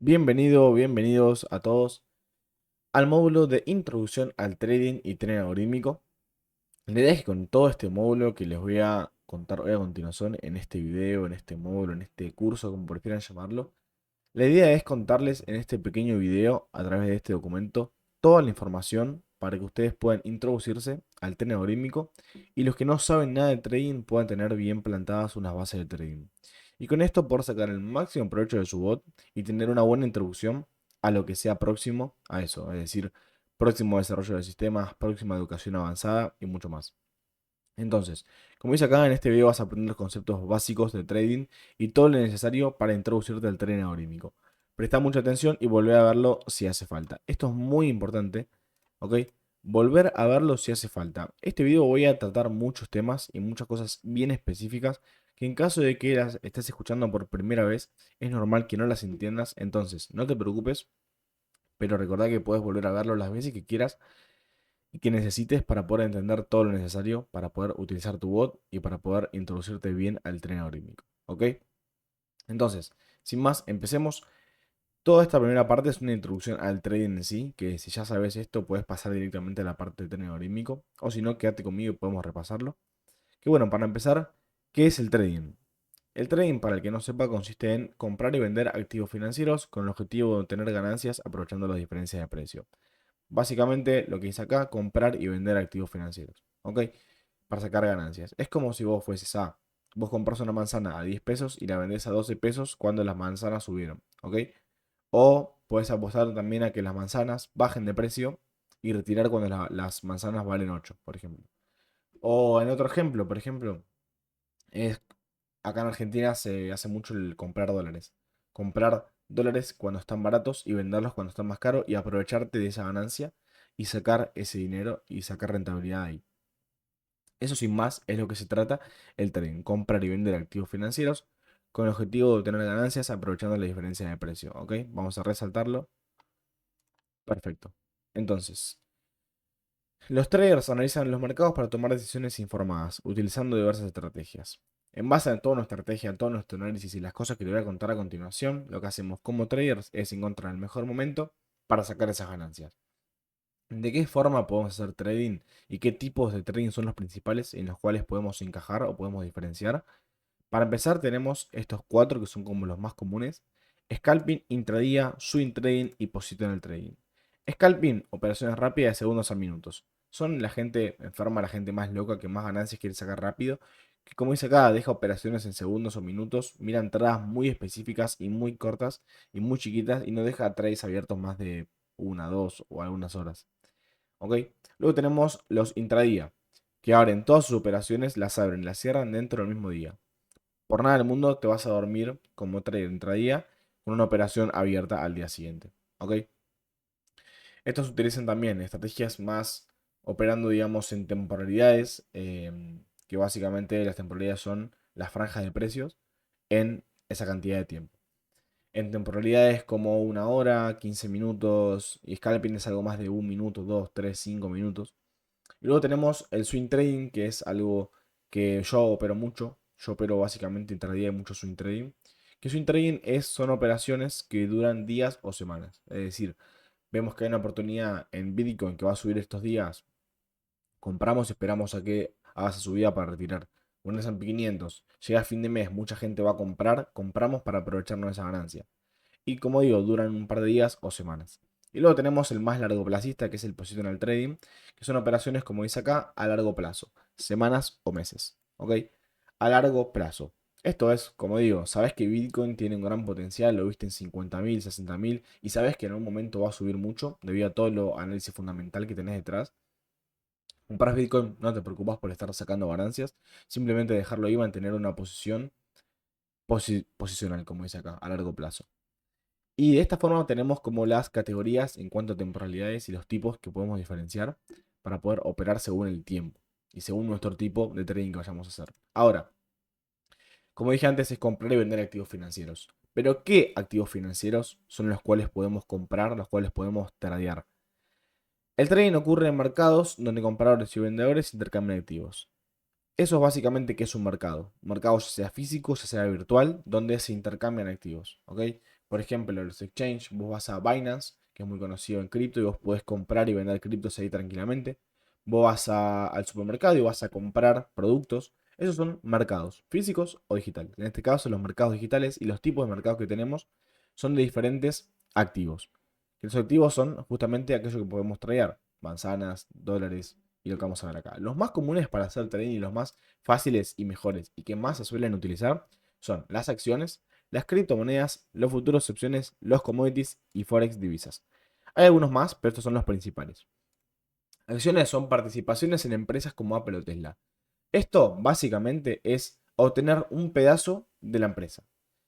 Bienvenidos a todos al módulo de introducción al trading y trading algorítmico. La idea es que con todo este módulo que les voy a contar hoy a continuación en este video, en este módulo, en este curso, como prefieran llamarlo, la idea es contarles en este pequeño video, a través de este documento, toda la información para que ustedes puedan introducirse al trading algorítmico y los que no saben nada de trading puedan tener bien plantadas unas bases de trading. Y con esto poder sacar el máximo provecho de su bot y tener una buena introducción a lo que sea próximo a eso, es decir, próximo desarrollo de sistemas, próxima educación avanzada y mucho más. Entonces, como dice acá, en este video vas a aprender los conceptos básicos de trading y todo lo necesario para introducirte al trading algorítmico. Presta mucha atención y volver a verlo si hace falta. Esto es muy importante, ¿ok? Volver a verlo si hace falta. Este video voy a tratar muchos temas y muchas cosas bien específicas que en caso de que las estés escuchando por primera vez, es normal que no las entiendas. Entonces, no te preocupes, pero recordá que puedes volver a verlo las veces que quieras y que necesites para poder entender todo lo necesario para poder utilizar tu bot y para poder introducirte bien al tren algorítmico. ¿Ok? Entonces, sin más, empecemos. Toda esta primera parte es una introducción al trading en sí, que si ya sabes esto, puedes pasar directamente a la parte del tren algorítmico, o si no, quédate conmigo y podemos repasarlo. Que bueno, para empezar, ¿qué es el trading? El trading, para el que no sepa, consiste en comprar y vender activos financieros con el objetivo de obtener ganancias aprovechando las diferencias de precio. Básicamente lo que dice acá, comprar y vender activos financieros. ¿Ok? Para sacar ganancias. Es como si vos fueses vos compras una manzana a 10 pesos y la vendés a 12 pesos cuando las manzanas subieron. ¿Ok? O puedes apostar también a que las manzanas bajen de precio y retirar cuando las manzanas valen 8, por ejemplo. O en otro ejemplo, por ejemplo, es acá en Argentina se hace mucho el comprar dólares. Comprar dólares cuando están baratos y venderlos cuando están más caros y aprovecharte de esa ganancia y sacar ese dinero y sacar rentabilidad ahí. Eso sin más es lo que se trata el trading, comprar y vender activos financieros con el objetivo de obtener ganancias aprovechando la diferencia de precio. ¿Ok? Vamos a resaltarlo. Perfecto. Entonces, los traders analizan los mercados para tomar decisiones informadas, utilizando diversas estrategias. En base a toda nuestra estrategia, a todo nuestro análisis y las cosas que te voy a contar a continuación, lo que hacemos como traders es encontrar el mejor momento para sacar esas ganancias. ¿De qué forma podemos hacer trading y qué tipos de trading son los principales en los cuales podemos encajar o podemos diferenciar? Para empezar, tenemos estos cuatro que son como los más comunes: scalping, intradía, swing trading y positional trading. Scalping, operaciones rápidas de segundos a minutos. Son la gente enferma, la gente más loca que más ganancias quiere sacar rápido, que como dice acá, deja operaciones en segundos o minutos, mira entradas muy específicas y muy cortas y muy chiquitas y no deja trades abiertos más de una, dos o algunas horas. ¿Ok? Luego tenemos los intradía, que abren todas sus operaciones, las abren, las cierran dentro del mismo día. Por nada del mundo te vas a dormir como trader intradía con una operación abierta al día siguiente. ¿Ok? Estos se utilizan también estrategias más operando, digamos, en temporalidades, que básicamente las temporalidades son las franjas de precios en esa cantidad de tiempo. En temporalidades como una hora, 15 minutos, y scalping es algo más de un minuto, 2, 3, 5 minutos. Y luego tenemos el swing trading, que es algo que yo opero mucho. Yo opero básicamente intradía y mucho swing trading. Que swing trading son operaciones que duran días o semanas. Es decir, vemos que hay una oportunidad en Bitcoin que va a subir estos días. Compramos y esperamos a que haga esa subida para retirar. O en el S&P 500, llega a fin de mes, mucha gente va a comprar. Compramos para aprovecharnos de esa ganancia. Y como digo, duran un par de días o semanas. Y luego tenemos el más largo plazista, que es el positional trading, que son operaciones, como dice acá, a largo plazo, semanas o meses. ¿Ok? A largo plazo. Esto es, como digo, sabes que Bitcoin tiene un gran potencial, lo viste en 50.000, 60.000, y sabes que en algún momento va a subir mucho debido a todo lo análisis fundamental que tenés detrás. Compras Bitcoin, no te preocupas por estar sacando ganancias, simplemente dejarlo ahí y mantener una posición posicional, como dice acá, a largo plazo. Y de esta forma tenemos como las categorías en cuanto a temporalidades y los tipos que podemos diferenciar para poder operar según el tiempo y según nuestro tipo de trading que vayamos a hacer. Ahora, como dije antes, es comprar y vender activos financieros. Pero ¿qué activos financieros son los cuales podemos comprar, los cuales podemos tradear? El trading ocurre en mercados donde compradores y vendedores intercambian activos. Eso es básicamente que es un mercado. Un mercado ya sea físico, ya sea virtual, donde se intercambian activos. ¿Ok? Por ejemplo, los exchange, vos vas a Binance, que es muy conocido en cripto, y vos podés comprar y vender criptos ahí tranquilamente. Vos vas al supermercado y vas a comprar productos. Esos son mercados, físicos o digitales. En este caso, los mercados digitales y los tipos de mercados que tenemos son de diferentes activos. Los activos son justamente aquellos que podemos traer, manzanas, dólares y lo que vamos a ver acá. Los más comunes para hacer trading y los más fáciles y mejores y que más se suelen utilizar son las acciones, las criptomonedas, los futuros, opciones, los commodities y forex divisas. Hay algunos más, pero estos son los principales. Acciones son participaciones en empresas como Apple o Tesla. Esto básicamente es obtener un pedazo de la empresa.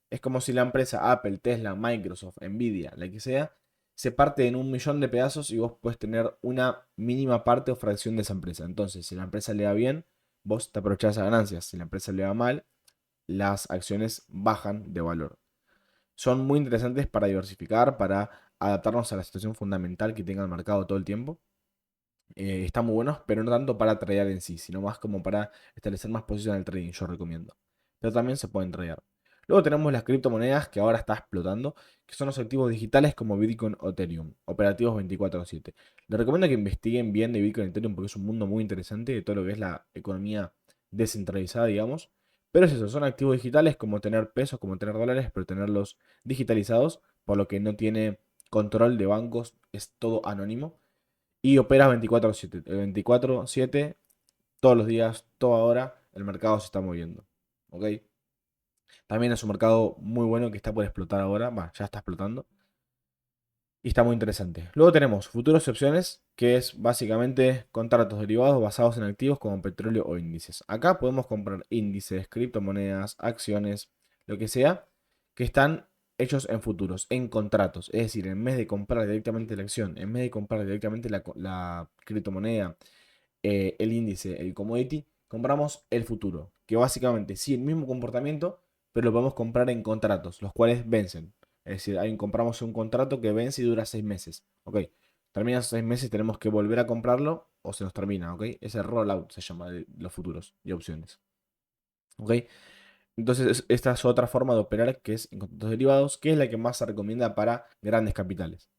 Es como si la empresa Apple, Tesla, Microsoft, Nvidia, la que sea, se parte en 1 millón de pedazos y vos puedes tener una mínima parte o fracción de esa empresa. Entonces, si la empresa le va bien, vos te aprovechás esas ganancias. Si la empresa le va mal, las acciones bajan de valor. Son muy interesantes para diversificar, para adaptarnos a la situación fundamental que tenga el mercado todo el tiempo. Están muy buenos, pero no tanto para tradear en sí, sino más como para establecer más posición en el trading, yo recomiendo. Pero también se pueden tradear. Luego tenemos las criptomonedas que ahora está explotando, que son los activos digitales como Bitcoin o Ethereum, operativos 24/7. Les recomiendo que investiguen bien de Bitcoin y Ethereum porque es un mundo muy interesante de todo lo que es la economía descentralizada, digamos. Pero es eso, son activos digitales como tener pesos, como tener dólares, pero tenerlos digitalizados, por lo que no tiene control de bancos, es todo anónimo y operas 24/7. 24/7, todos los días, toda hora, el mercado se está moviendo. ¿Ok? También es un mercado muy bueno que está por explotar ahora. Ya está explotando. Y está muy interesante. Luego tenemos futuros y opciones, que es básicamente contratos derivados basados en activos como petróleo o índices. Acá podemos comprar índices, criptomonedas, acciones, lo que sea, que están hechos en futuros, en contratos. Es decir, en vez de comprar directamente la acción, en vez de comprar directamente la criptomoneda, el índice, el commodity, compramos el futuro, que básicamente sí, el mismo comportamiento, pero lo podemos comprar en contratos, los cuales vencen. Es decir, ahí compramos un contrato que vence y dura 6 meses. Ok, termina esos 6 meses, tenemos que volver a comprarlo o se nos termina. Ok, ese rollout se llama de los futuros y opciones. Ok, entonces esta es otra forma de operar que es en contratos derivados, que es la que más se recomienda para grandes capitales.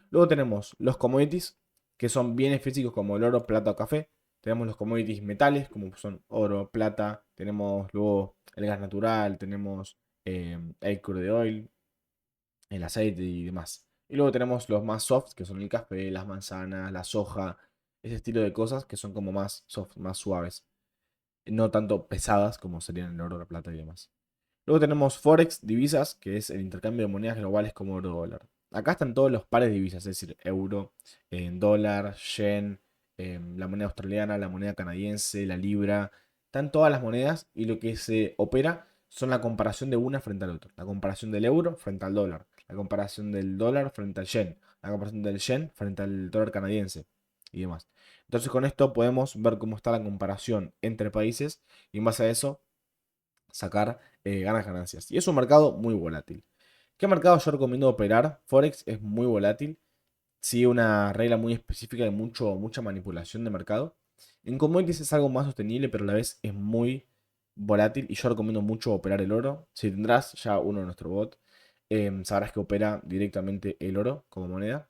Luego tenemos los commodities, que son bienes físicos como el oro, plata o café. Tenemos los commodities metales, como son oro, plata. Tenemos luego el gas natural, tenemos el crude oil, el aceite y demás. Y luego tenemos los más soft, que son el café, las manzanas, la soja, ese estilo de cosas que son como más soft, más suaves. No tanto pesadas como serían el oro, la plata y demás. Luego tenemos Forex, divisas, que es el intercambio de monedas globales como euro-dólar. Acá están todos los pares de divisas, es decir, euro, dólar, yen, la moneda australiana, la moneda canadiense, la libra. Están todas las monedas y lo que se opera son la comparación de una frente al otro. La comparación del euro frente al dólar. La comparación del dólar frente al yen. La comparación del yen frente al dólar canadiense y demás. Entonces con esto podemos ver cómo está la comparación entre países y en base a eso sacar ganancias. Y es un mercado muy volátil. ¿Qué mercado yo recomiendo operar? Forex es muy volátil. Sigue una regla muy específica de mucha manipulación de mercado. En commodities es algo más sostenible, pero a la vez es muy volátil. Y yo recomiendo mucho operar el oro. Si tendrás ya uno de nuestro bot, sabrás que opera directamente el oro como moneda.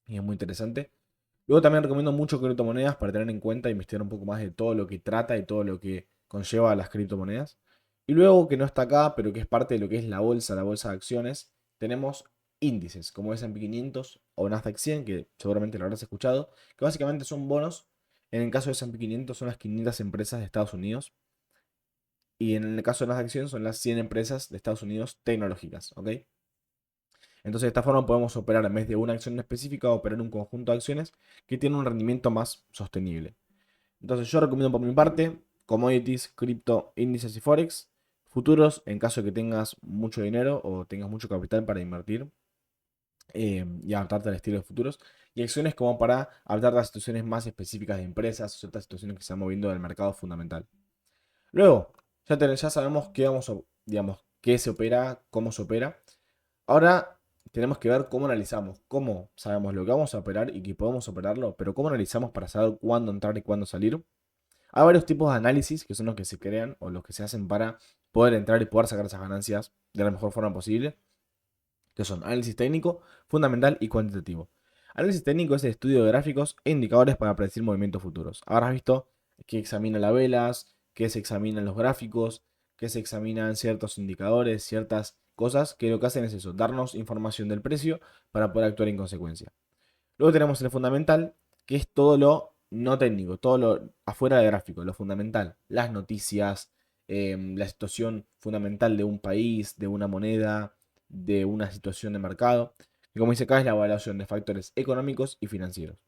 Y es muy interesante. Luego también recomiendo mucho criptomonedas para tener en cuenta e investigar un poco más de todo lo que trata y todo lo que conlleva a las criptomonedas. Y luego, que no está acá, pero que es parte de lo que es la bolsa de acciones, tenemos índices como S&P 500 o Nasdaq 100, que seguramente lo habrás escuchado, que básicamente son bonos. En el caso de S&P 500 son las 500 empresas de Estados Unidos. Y en el caso de Nasdaq 100 son las 100 empresas de Estados Unidos tecnológicas. ¿Ok? Entonces, de esta forma podemos operar en vez de una acción específica, operar un conjunto de acciones que tiene un rendimiento más sostenible. Entonces, yo recomiendo por mi parte commodities, cripto, índices y forex. Futuros, en caso de que tengas mucho dinero o tengas mucho capital para invertir y adaptarte al estilo de futuros. Y acciones como para adaptarte a situaciones más específicas de empresas o ciertas situaciones que se están moviendo del mercado fundamental. Luego, ya sabemos qué digamos, qué se opera, cómo se opera. Ahora tenemos que ver cómo analizamos, cómo sabemos lo que vamos a operar y que podemos operarlo, pero cómo analizamos para saber cuándo entrar y cuándo salir. Hay varios tipos de análisis que son los que se crean o los que se hacen para poder entrar y poder sacar esas ganancias de la mejor forma posible, que son análisis técnico, fundamental y cuantitativo. Análisis técnico es el estudio de gráficos e indicadores para predecir movimientos futuros. Habrás visto que examina las velas, que se examinan los gráficos, que se examinan ciertos indicadores, ciertas cosas que lo que hacen es eso, darnos información del precio para poder actuar en consecuencia. Luego tenemos el fundamental, que es todo lo no técnico, todo lo afuera del gráfico, lo fundamental, las noticias, la situación fundamental de un país, de una moneda, de una situación de mercado. Y como dice acá, es la evaluación de factores económicos y financieros.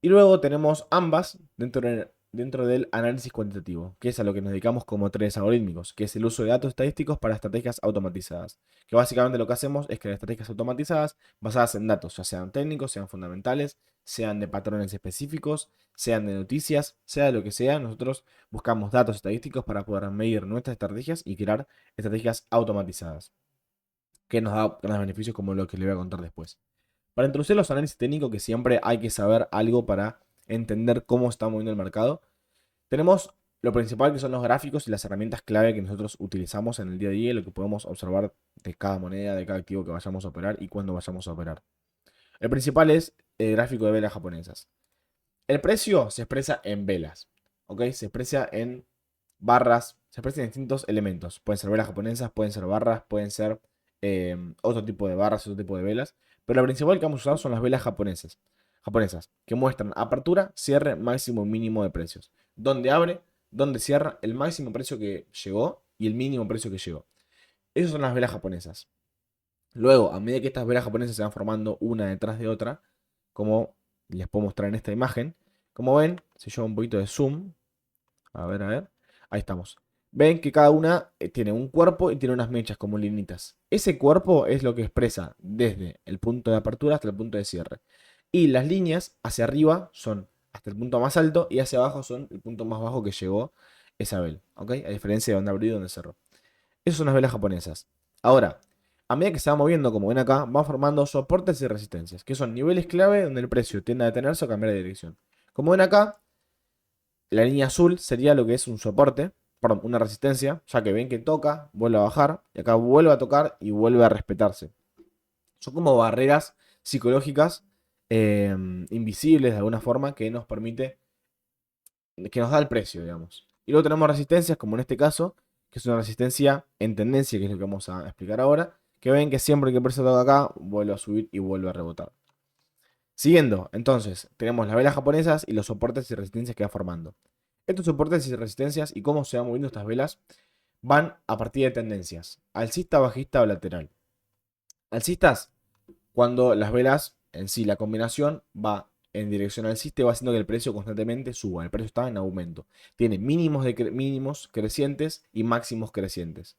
Y luego tenemos ambas dentro del análisis cuantitativo, que es a lo que nos dedicamos como traders algorítmicos, que es el uso de datos estadísticos para estrategias automatizadas. Que básicamente lo que hacemos es crear estrategias automatizadas basadas en datos, ya sean técnicos, sean fundamentales, sean de patrones específicos, sean de noticias, sea de lo que sea. Nosotros buscamos datos estadísticos para poder medir nuestras estrategias y crear estrategias automatizadas, que nos da grandes beneficios como lo que les voy a contar después. Para introducir los análisis técnicos, que siempre hay que saber algo para entender cómo está moviendo el mercado, tenemos lo principal que son los gráficos y las herramientas clave que nosotros utilizamos en el día a día y lo que podemos observar de cada moneda, de cada activo que vayamos a operar y cuándo vayamos a operar. El principal es el gráfico de velas japonesas. El precio se expresa en velas, ¿ok? Se expresa en barras, se expresa en distintos elementos. Pueden ser velas japonesas, pueden ser barras, pueden ser otro tipo de barras, otro tipo de velas. Pero lo principal que vamos a usar son las velas japonesas, que muestran apertura, cierre, máximo y mínimo de precios. Donde abre, donde cierra, el máximo precio que llegó y el mínimo precio que llegó. Esas son las velas japonesas. Luego, a medida que estas velas japonesas se van formando una detrás de otra, como les puedo mostrar en esta imagen, como ven, si yo hago un poquito de zoom, a ver, ahí estamos. Ven que cada una tiene un cuerpo y tiene unas mechas como linitas. Ese cuerpo es lo que expresa desde el punto de apertura hasta el punto de cierre. Y las líneas hacia arriba son hasta el punto más alto y hacia abajo son el punto más bajo que llegó esa vela. ¿Ok? A diferencia de donde abrió y donde cerró. Esas son las velas japonesas. Ahora, a medida que se va moviendo, como ven acá, van formando soportes y resistencias, que son niveles clave donde el precio tiende a detenerse o cambiar de dirección. Como ven acá, la línea azul sería lo que es un soporte, perdón, una resistencia, ya que ven que toca, vuelve a bajar, y acá vuelve a tocar y vuelve a respetarse. Son como barreras psicológicas invisibles de alguna forma que nos permite, que nos da el precio, digamos. Y luego tenemos resistencias, como en este caso, que es una resistencia en tendencia, que es lo que vamos a explicar ahora, que ven que siempre que el precio toca acá, vuelve a subir y vuelve a rebotar. Siguiendo, entonces, tenemos las velas japonesas y los soportes y resistencias que va formando. Estos soportes y resistencias y cómo se van moviendo estas velas van a partir de tendencias, alcista, bajista o lateral. Alcistas, cuando las velas en sí, la combinación va en dirección alcista y va haciendo que el precio constantemente suba. El precio está en aumento. Tiene mínimos crecientes y máximos crecientes.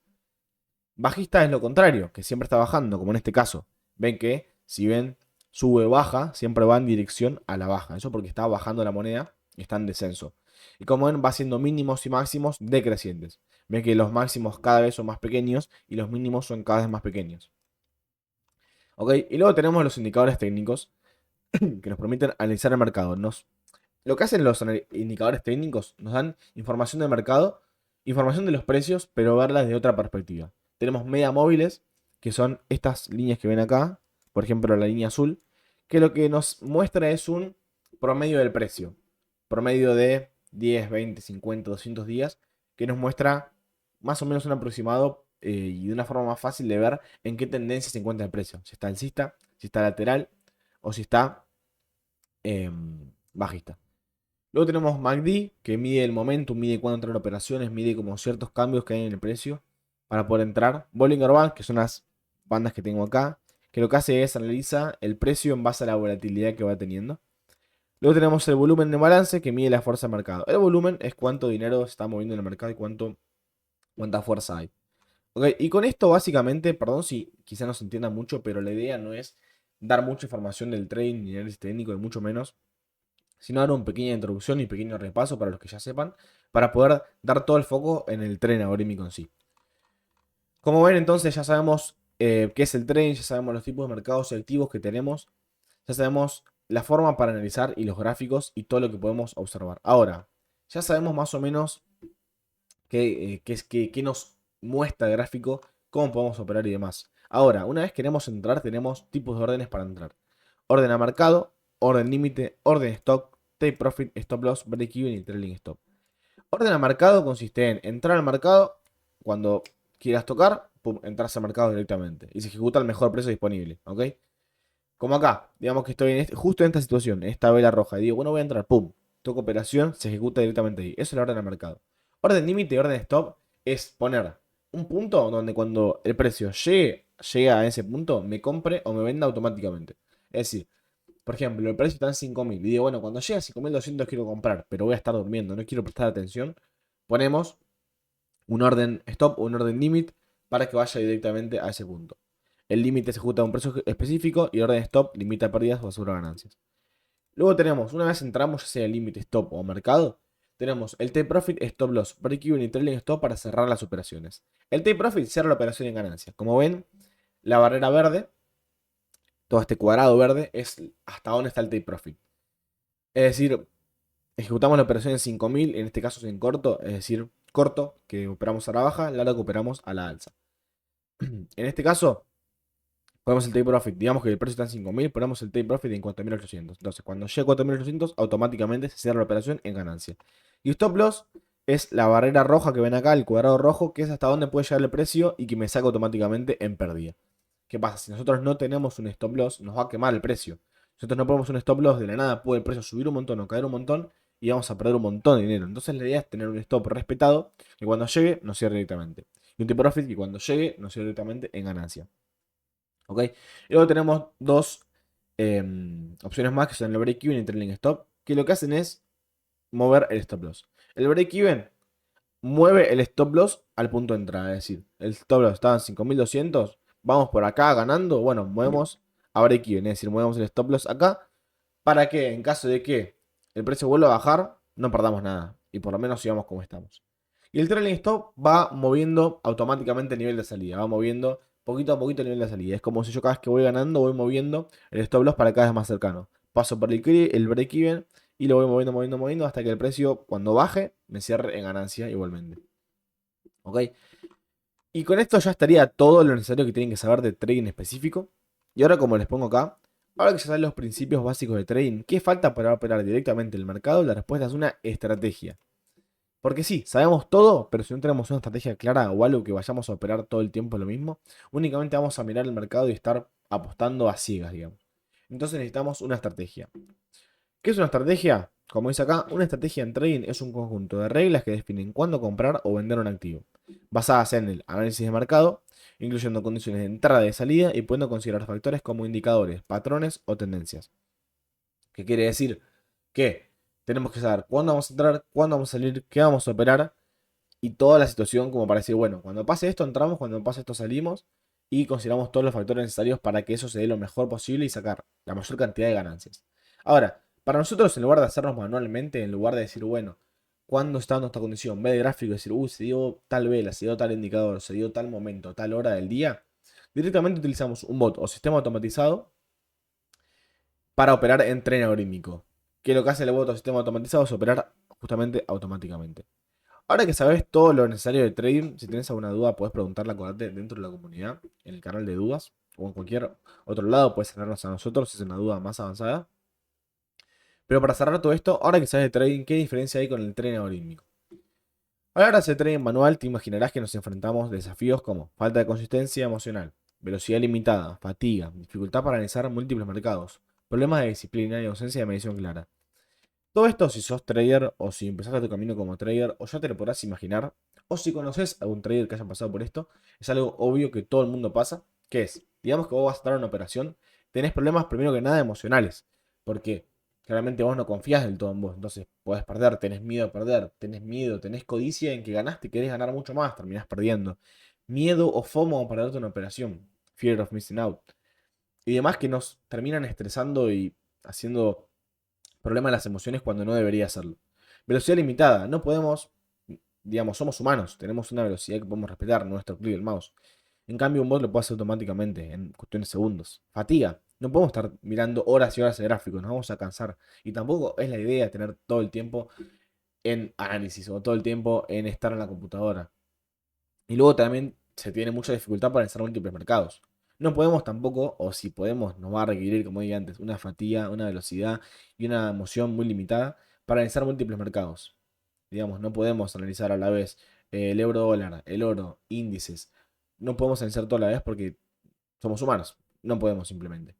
Bajista es lo contrario, que siempre está bajando, como en este caso. Ven que si ven sube o baja, siempre va en dirección a la baja. Eso porque está bajando la moneda y está en descenso. Y como ven, va haciendo mínimos y máximos decrecientes. Ven que los máximos cada vez son más pequeños y los mínimos son cada vez más pequeños. ¿Ok? Y luego tenemos los indicadores técnicos que nos permiten analizar el mercado. Lo que hacen los indicadores técnicos nos dan información del mercado, información de los precios, pero verlas de otra perspectiva. Tenemos media móviles, que son estas líneas que ven acá, por ejemplo la línea azul, que lo que nos muestra es un promedio del precio, promedio de 10, 20, 50, 200 días, que nos muestra más o menos un aproximado y de una forma más fácil de ver en qué tendencia se encuentra el precio, si está alcista, si está lateral o si está bajista. Luego tenemos MACD, que mide el momentum, mide cuándo entran operaciones, mide como ciertos cambios que hay en el precio para poder entrar. Bollinger Band, que son las bandas que tengo acá, que lo que hace es analiza el precio en base a la volatilidad que va teniendo. Luego tenemos el volumen de balance, que mide la fuerza de mercado. El volumen es cuánto dinero se está moviendo en el mercado y cuánta fuerza hay. Okay, y con esto básicamente, perdón si quizá no se entienda mucho, pero la idea no es dar mucha información del trading ni análisis técnico, y mucho menos, sino dar una pequeña introducción y pequeño repaso para los que ya sepan, para poder dar todo el foco en el tren algorítmico en sí. Como ven, entonces ya sabemos qué es el tren, ya sabemos los tipos de mercados y activos que tenemos, ya sabemos la forma para analizar y los gráficos y todo lo que podemos observar. Ahora, ya sabemos más o menos qué nos muestra el gráfico, cómo podemos operar y demás. Ahora, una vez que queremos entrar, tenemos tipos de órdenes para entrar. Orden a mercado, orden límite, orden stock, take profit, stop loss, break even y trailing stop. Orden a mercado consiste en entrar al mercado cuando quieras tocar, pum, entras al mercado directamente y se ejecuta el mejor precio disponible, ¿ok? Como acá, digamos que estoy justo en esta situación, en esta vela roja, y digo, bueno, voy a entrar, pum, toco operación, se ejecuta directamente ahí. Eso es la orden al mercado. Orden límite y orden stop es poner un punto donde cuando el precio llegue a ese punto, me compre o me venda automáticamente. Es decir, por ejemplo, el precio está en 5.000 y digo, bueno, cuando llegue a 5.200 quiero comprar, pero voy a estar durmiendo, no quiero prestar atención. Ponemos un orden stop o un orden limit para que vaya directamente a ese punto. El límite se ejecuta a un precio específico y el orden stop limita pérdidas o asegura ganancias. Luego tenemos, una vez entramos ya sea el límite stop o mercado, tenemos el take profit, stop loss, break even y trailing stop para cerrar las operaciones. El take profit cierra la operación en ganancias. Como ven, la barrera verde, todo este cuadrado verde, es hasta dónde está el take profit. Es decir, ejecutamos la operación en 5.000, en este caso es en corto, es decir, corto, que operamos a la baja, largo que operamos a la alza. En este caso, ponemos el take profit, digamos que el precio está en 5.000, ponemos el take profit en 4.800. Entonces, cuando llegue a 4.800, automáticamente se cierra la operación en ganancia. Y stop loss es la barrera roja que ven acá, el cuadrado rojo, que es hasta dónde puede llegar el precio y que me saca automáticamente en pérdida. ¿Qué pasa? Si nosotros no tenemos un stop loss, nos va a quemar el precio. Si nosotros no ponemos un stop loss, de la nada puede el precio subir un montón o caer un montón y vamos a perder un montón de dinero. Entonces la idea es tener un stop respetado que cuando llegue nos cierre directamente. Y un take profit que cuando llegue nos cierre directamente en ganancia. ¿Ok? Y luego tenemos dos opciones más que son el break-even y el trailing stop, que lo que hacen es mover el stop loss. El break-even mueve el stop loss al punto de entrada, es decir, el stop loss estaba en 5.200, vamos por acá ganando, bueno, movemos a break-even, es decir, movemos el stop loss acá para que en caso de que el precio vuelva a bajar, no perdamos nada y por lo menos sigamos como estamos. Y el trailing stop va moviendo automáticamente el nivel de salida, va moviendo poquito a poquito el nivel de salida. Es como si yo cada vez que voy ganando voy moviendo el stop loss para cada vez más cercano. Paso por el break even y lo voy moviendo, moviendo, moviendo hasta que el precio cuando baje me cierre en ganancia igualmente. ¿Ok? Y con esto ya estaría todo lo necesario que tienen que saber de trading específico. Y ahora como les pongo acá, ahora que ya saben los principios básicos de trading, ¿qué falta para operar directamente el mercado? La respuesta es una estrategia. Porque sí, sabemos todo, pero si no tenemos una estrategia clara o algo que vayamos a operar todo el tiempo lo mismo, únicamente vamos a mirar el mercado y estar apostando a ciegas, digamos. Entonces necesitamos una estrategia. ¿Qué es una estrategia? Como dice acá, una estrategia en trading es un conjunto de reglas que definen cuándo comprar o vender un activo, basadas en el análisis de mercado, incluyendo condiciones de entrada y salida y pudiendo considerar factores como indicadores, patrones o tendencias. ¿Qué quiere decir? Que tenemos que saber cuándo vamos a entrar, cuándo vamos a salir, qué vamos a operar y toda la situación como para decir, bueno, cuando pase esto entramos, cuando pase esto salimos y consideramos todos los factores necesarios para que eso se dé lo mejor posible y sacar la mayor cantidad de ganancias. Ahora, para nosotros en lugar de hacernos manualmente, en lugar de decir, bueno, ¿cuándo está nuestra condición? Ver el gráfico y decir, se dio tal vela, se dio tal indicador, se dio tal momento, tal hora del día, directamente utilizamos un bot o sistema automatizado para operar en tren algorítmico. Que lo que hace el bot o sistema automatizado es operar justamente automáticamente. Ahora que sabes todo lo necesario de trading, si tienes alguna duda, puedes preguntarla, acordate, dentro de la comunidad, en el canal de dudas, o en cualquier otro lado, puedes cerrarnos a nosotros si es una duda más avanzada. Pero para cerrar todo esto, ahora que sabes de trading, ¿qué diferencia hay con el trading algorítmico? A la hora de hacer trading manual, te imaginarás que nos enfrentamos a desafíos como falta de consistencia emocional, velocidad limitada, fatiga, dificultad para analizar múltiples mercados, problemas de disciplina y ausencia de medición clara. Todo esto si sos trader o si empezaste tu camino como trader o ya te lo podrás imaginar o si conoces a algún trader que haya pasado por esto, es algo obvio que todo el mundo pasa, que es, digamos que vos vas a estar en una operación, tenés problemas primero que nada emocionales, porque claramente vos no confías del todo en vos, entonces podés perder, tenés miedo a perder, tenés miedo, tenés codicia en que ganaste y querés ganar mucho más, terminás perdiendo. Miedo o FOMO a perderte una operación, fear of missing out, y demás que nos terminan estresando y haciendo problema de las emociones cuando no debería hacerlo. Velocidad limitada. No podemos, digamos, somos humanos. Tenemos una velocidad que podemos respetar, nuestro clic del mouse. En cambio, un bot lo puede hacer automáticamente, en cuestiones de segundos. Fatiga. No podemos estar mirando horas y horas de gráfico, nos vamos a cansar. Y tampoco es la idea tener todo el tiempo en análisis o todo el tiempo en estar en la computadora. Y luego también se tiene mucha dificultad para analizar múltiples mercados. No podemos tampoco, o si podemos, nos va a requerir, como dije antes, una fatiga, una velocidad y una emoción muy limitada para analizar múltiples mercados. Digamos, no podemos analizar a la vez el euro dólar, el oro, índices. No podemos analizar todo a la vez porque somos humanos. No podemos simplemente.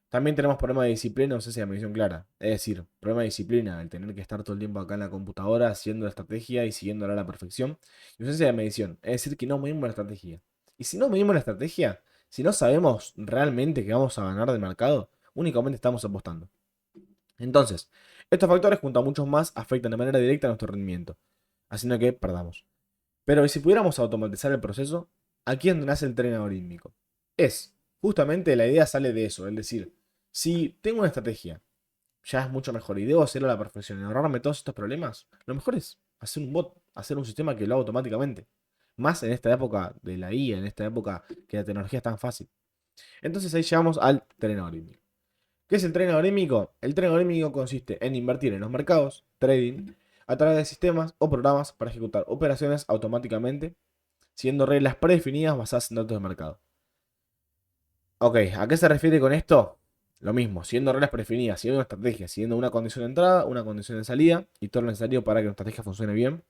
También tenemos problema de disciplina, ausencia de medición clara. Es decir, problema de disciplina, el tener que estar todo el tiempo acá en la computadora haciendo la estrategia y siguiéndola a la perfección. Y ausencia de medición, es decir, que no medimos la estrategia. Y si no medimos la estrategia, si no sabemos realmente que vamos a ganar del mercado, únicamente estamos apostando. Entonces, estos factores junto a muchos más afectan de manera directa a nuestro rendimiento, haciendo que perdamos. Pero ¿y si pudiéramos automatizar el proceso? Aquí es donde nace el tren algorítmico. Justamente la idea sale de eso, es decir, si tengo una estrategia, ya es mucho mejor y debo hacerlo a la perfección y ahorrarme todos estos problemas, lo mejor es hacer un bot, hacer un sistema que lo haga automáticamente. Más en esta época de la IA, en esta época que la tecnología es tan fácil. Entonces ahí llegamos al tren algorítmico. ¿Qué es el tren algorítmico? El tren algorítmico consiste en invertir en los mercados, trading, a través de sistemas o programas para ejecutar operaciones automáticamente, siguiendo reglas predefinidas basadas en datos de mercado. Ok, ¿a qué se refiere con esto? Lo mismo, siguiendo reglas predefinidas, siguiendo una estrategia, siguiendo una condición de entrada, una condición de salida y todo lo necesario para que la estrategia funcione bien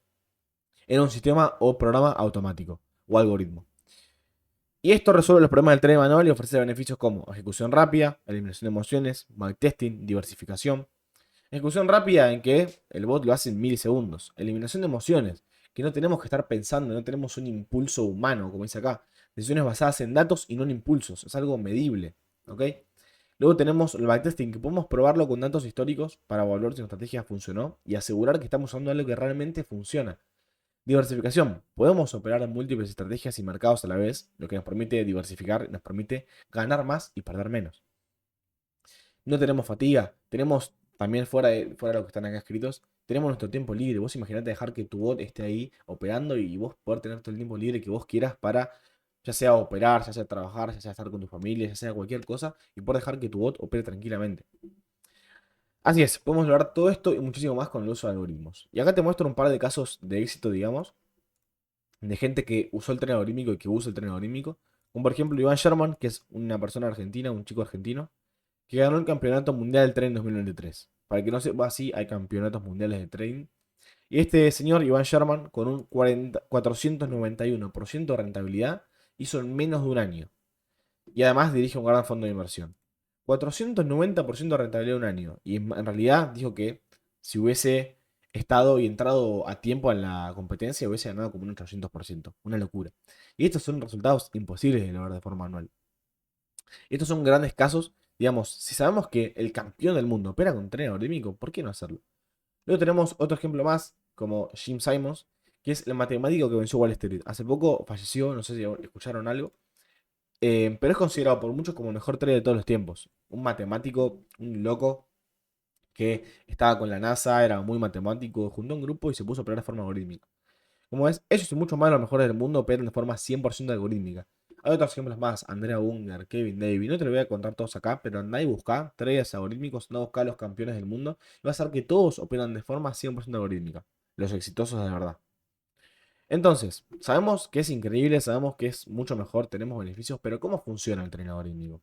en un sistema o programa automático o algoritmo. Y esto resuelve los problemas del tren manual y ofrece beneficios como ejecución rápida, eliminación de emociones, backtesting, diversificación. Ejecución rápida en que el bot lo hace en milisegundos. Eliminación de emociones, que no tenemos que estar pensando, no tenemos un impulso humano, como dice acá. Decisiones basadas en datos y no en impulsos. Es algo medible. ¿Ok? Luego tenemos el backtesting, que podemos probarlo con datos históricos para evaluar si una estrategia funcionó y asegurar que estamos usando algo que realmente funciona. Diversificación. Podemos operar en múltiples estrategias y mercados a la vez, lo que nos permite diversificar, nos permite ganar más y perder menos. No tenemos fatiga, tenemos también fuera de lo que están acá escritos, tenemos nuestro tiempo libre. Vos imaginate dejar que tu bot esté ahí operando y vos poder tener todo el tiempo libre que vos quieras para ya sea operar, ya sea trabajar, ya sea estar con tu familia, ya sea cualquier cosa y poder dejar que tu bot opere tranquilamente. Así es, podemos lograr todo esto y muchísimo más con el uso de algoritmos. Y acá te muestro un par de casos de éxito, digamos, de gente que usó el tren algorítmico y que usa el tren algorítmico. Como por ejemplo Iván Sherman, que es una persona argentina, un chico argentino, que ganó el Campeonato Mundial del Tren 2023. Para el que no sepa, sí, hay campeonatos mundiales de trading. Y este señor, Iván Sherman, con un 491% de rentabilidad, hizo en menos de un año. Y además dirige un gran fondo de inversión. 490% de rentabilidad en un año. Y en realidad dijo que si hubiese estado y entrado a tiempo en la competencia, hubiese ganado como un 800%. Una locura. Y estos son resultados imposibles de lograr de forma anual. Estos son grandes casos, digamos, si sabemos que el campeón del mundo opera con tren algorítmico, ¿por qué no hacerlo? Luego tenemos otro ejemplo más, como Jim Simons, que es el matemático que venció Wall Street. Hace poco falleció, no sé si escucharon algo, pero es considerado por muchos como el mejor trader de todos los tiempos. Un matemático, un loco que estaba con la NASA, era muy matemático, juntó un grupo y se puso a operar de forma algorítmica. Como ves, ellos y muchos más de los mejores del mundo operan de forma 100% algorítmica. Hay otros ejemplos más, Andrea Unger, Kevin Davis, no te lo voy a contar todos acá, pero andá y buscá traders algorítmicos, no buscá a los campeones del mundo, y vas a ver que todos operan de forma 100% algorítmica, los exitosos de verdad. Entonces, sabemos que es increíble, sabemos que es mucho mejor, tenemos beneficios, pero ¿cómo funciona el trading algorítmico?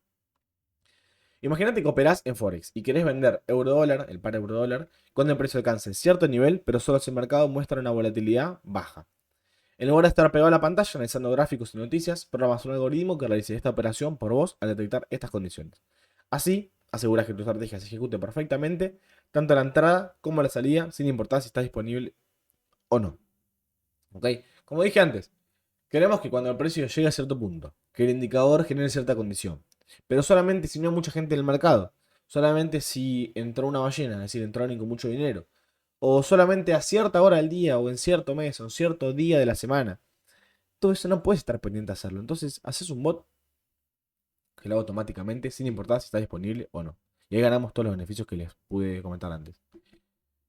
Imagínate que operás en Forex y querés vender euro-dólar, el par euro-dólar, cuando el precio alcance cierto nivel, pero solo si el mercado muestra una volatilidad baja. En lugar de estar pegado a la pantalla analizando gráficos y noticias, programas un algoritmo que realice esta operación por vos al detectar estas condiciones. Así, aseguras que tu estrategia se ejecute perfectamente, tanto a la entrada como a la salida, sin importar si está disponible o no. ¿Ok? Como dije antes, queremos que cuando el precio llegue a cierto punto, que el indicador genere cierta condición. Pero solamente si no hay mucha gente en el mercado. Solamente si entró una ballena, es decir, entró alguien con mucho dinero. O solamente a cierta hora del día, o en cierto mes, o en cierto día de la semana. Todo eso no puedes estar pendiente de hacerlo. Entonces, haces un bot que lo haga automáticamente, sin importar si está disponible o no. Y ahí ganamos todos los beneficios que les pude comentar antes.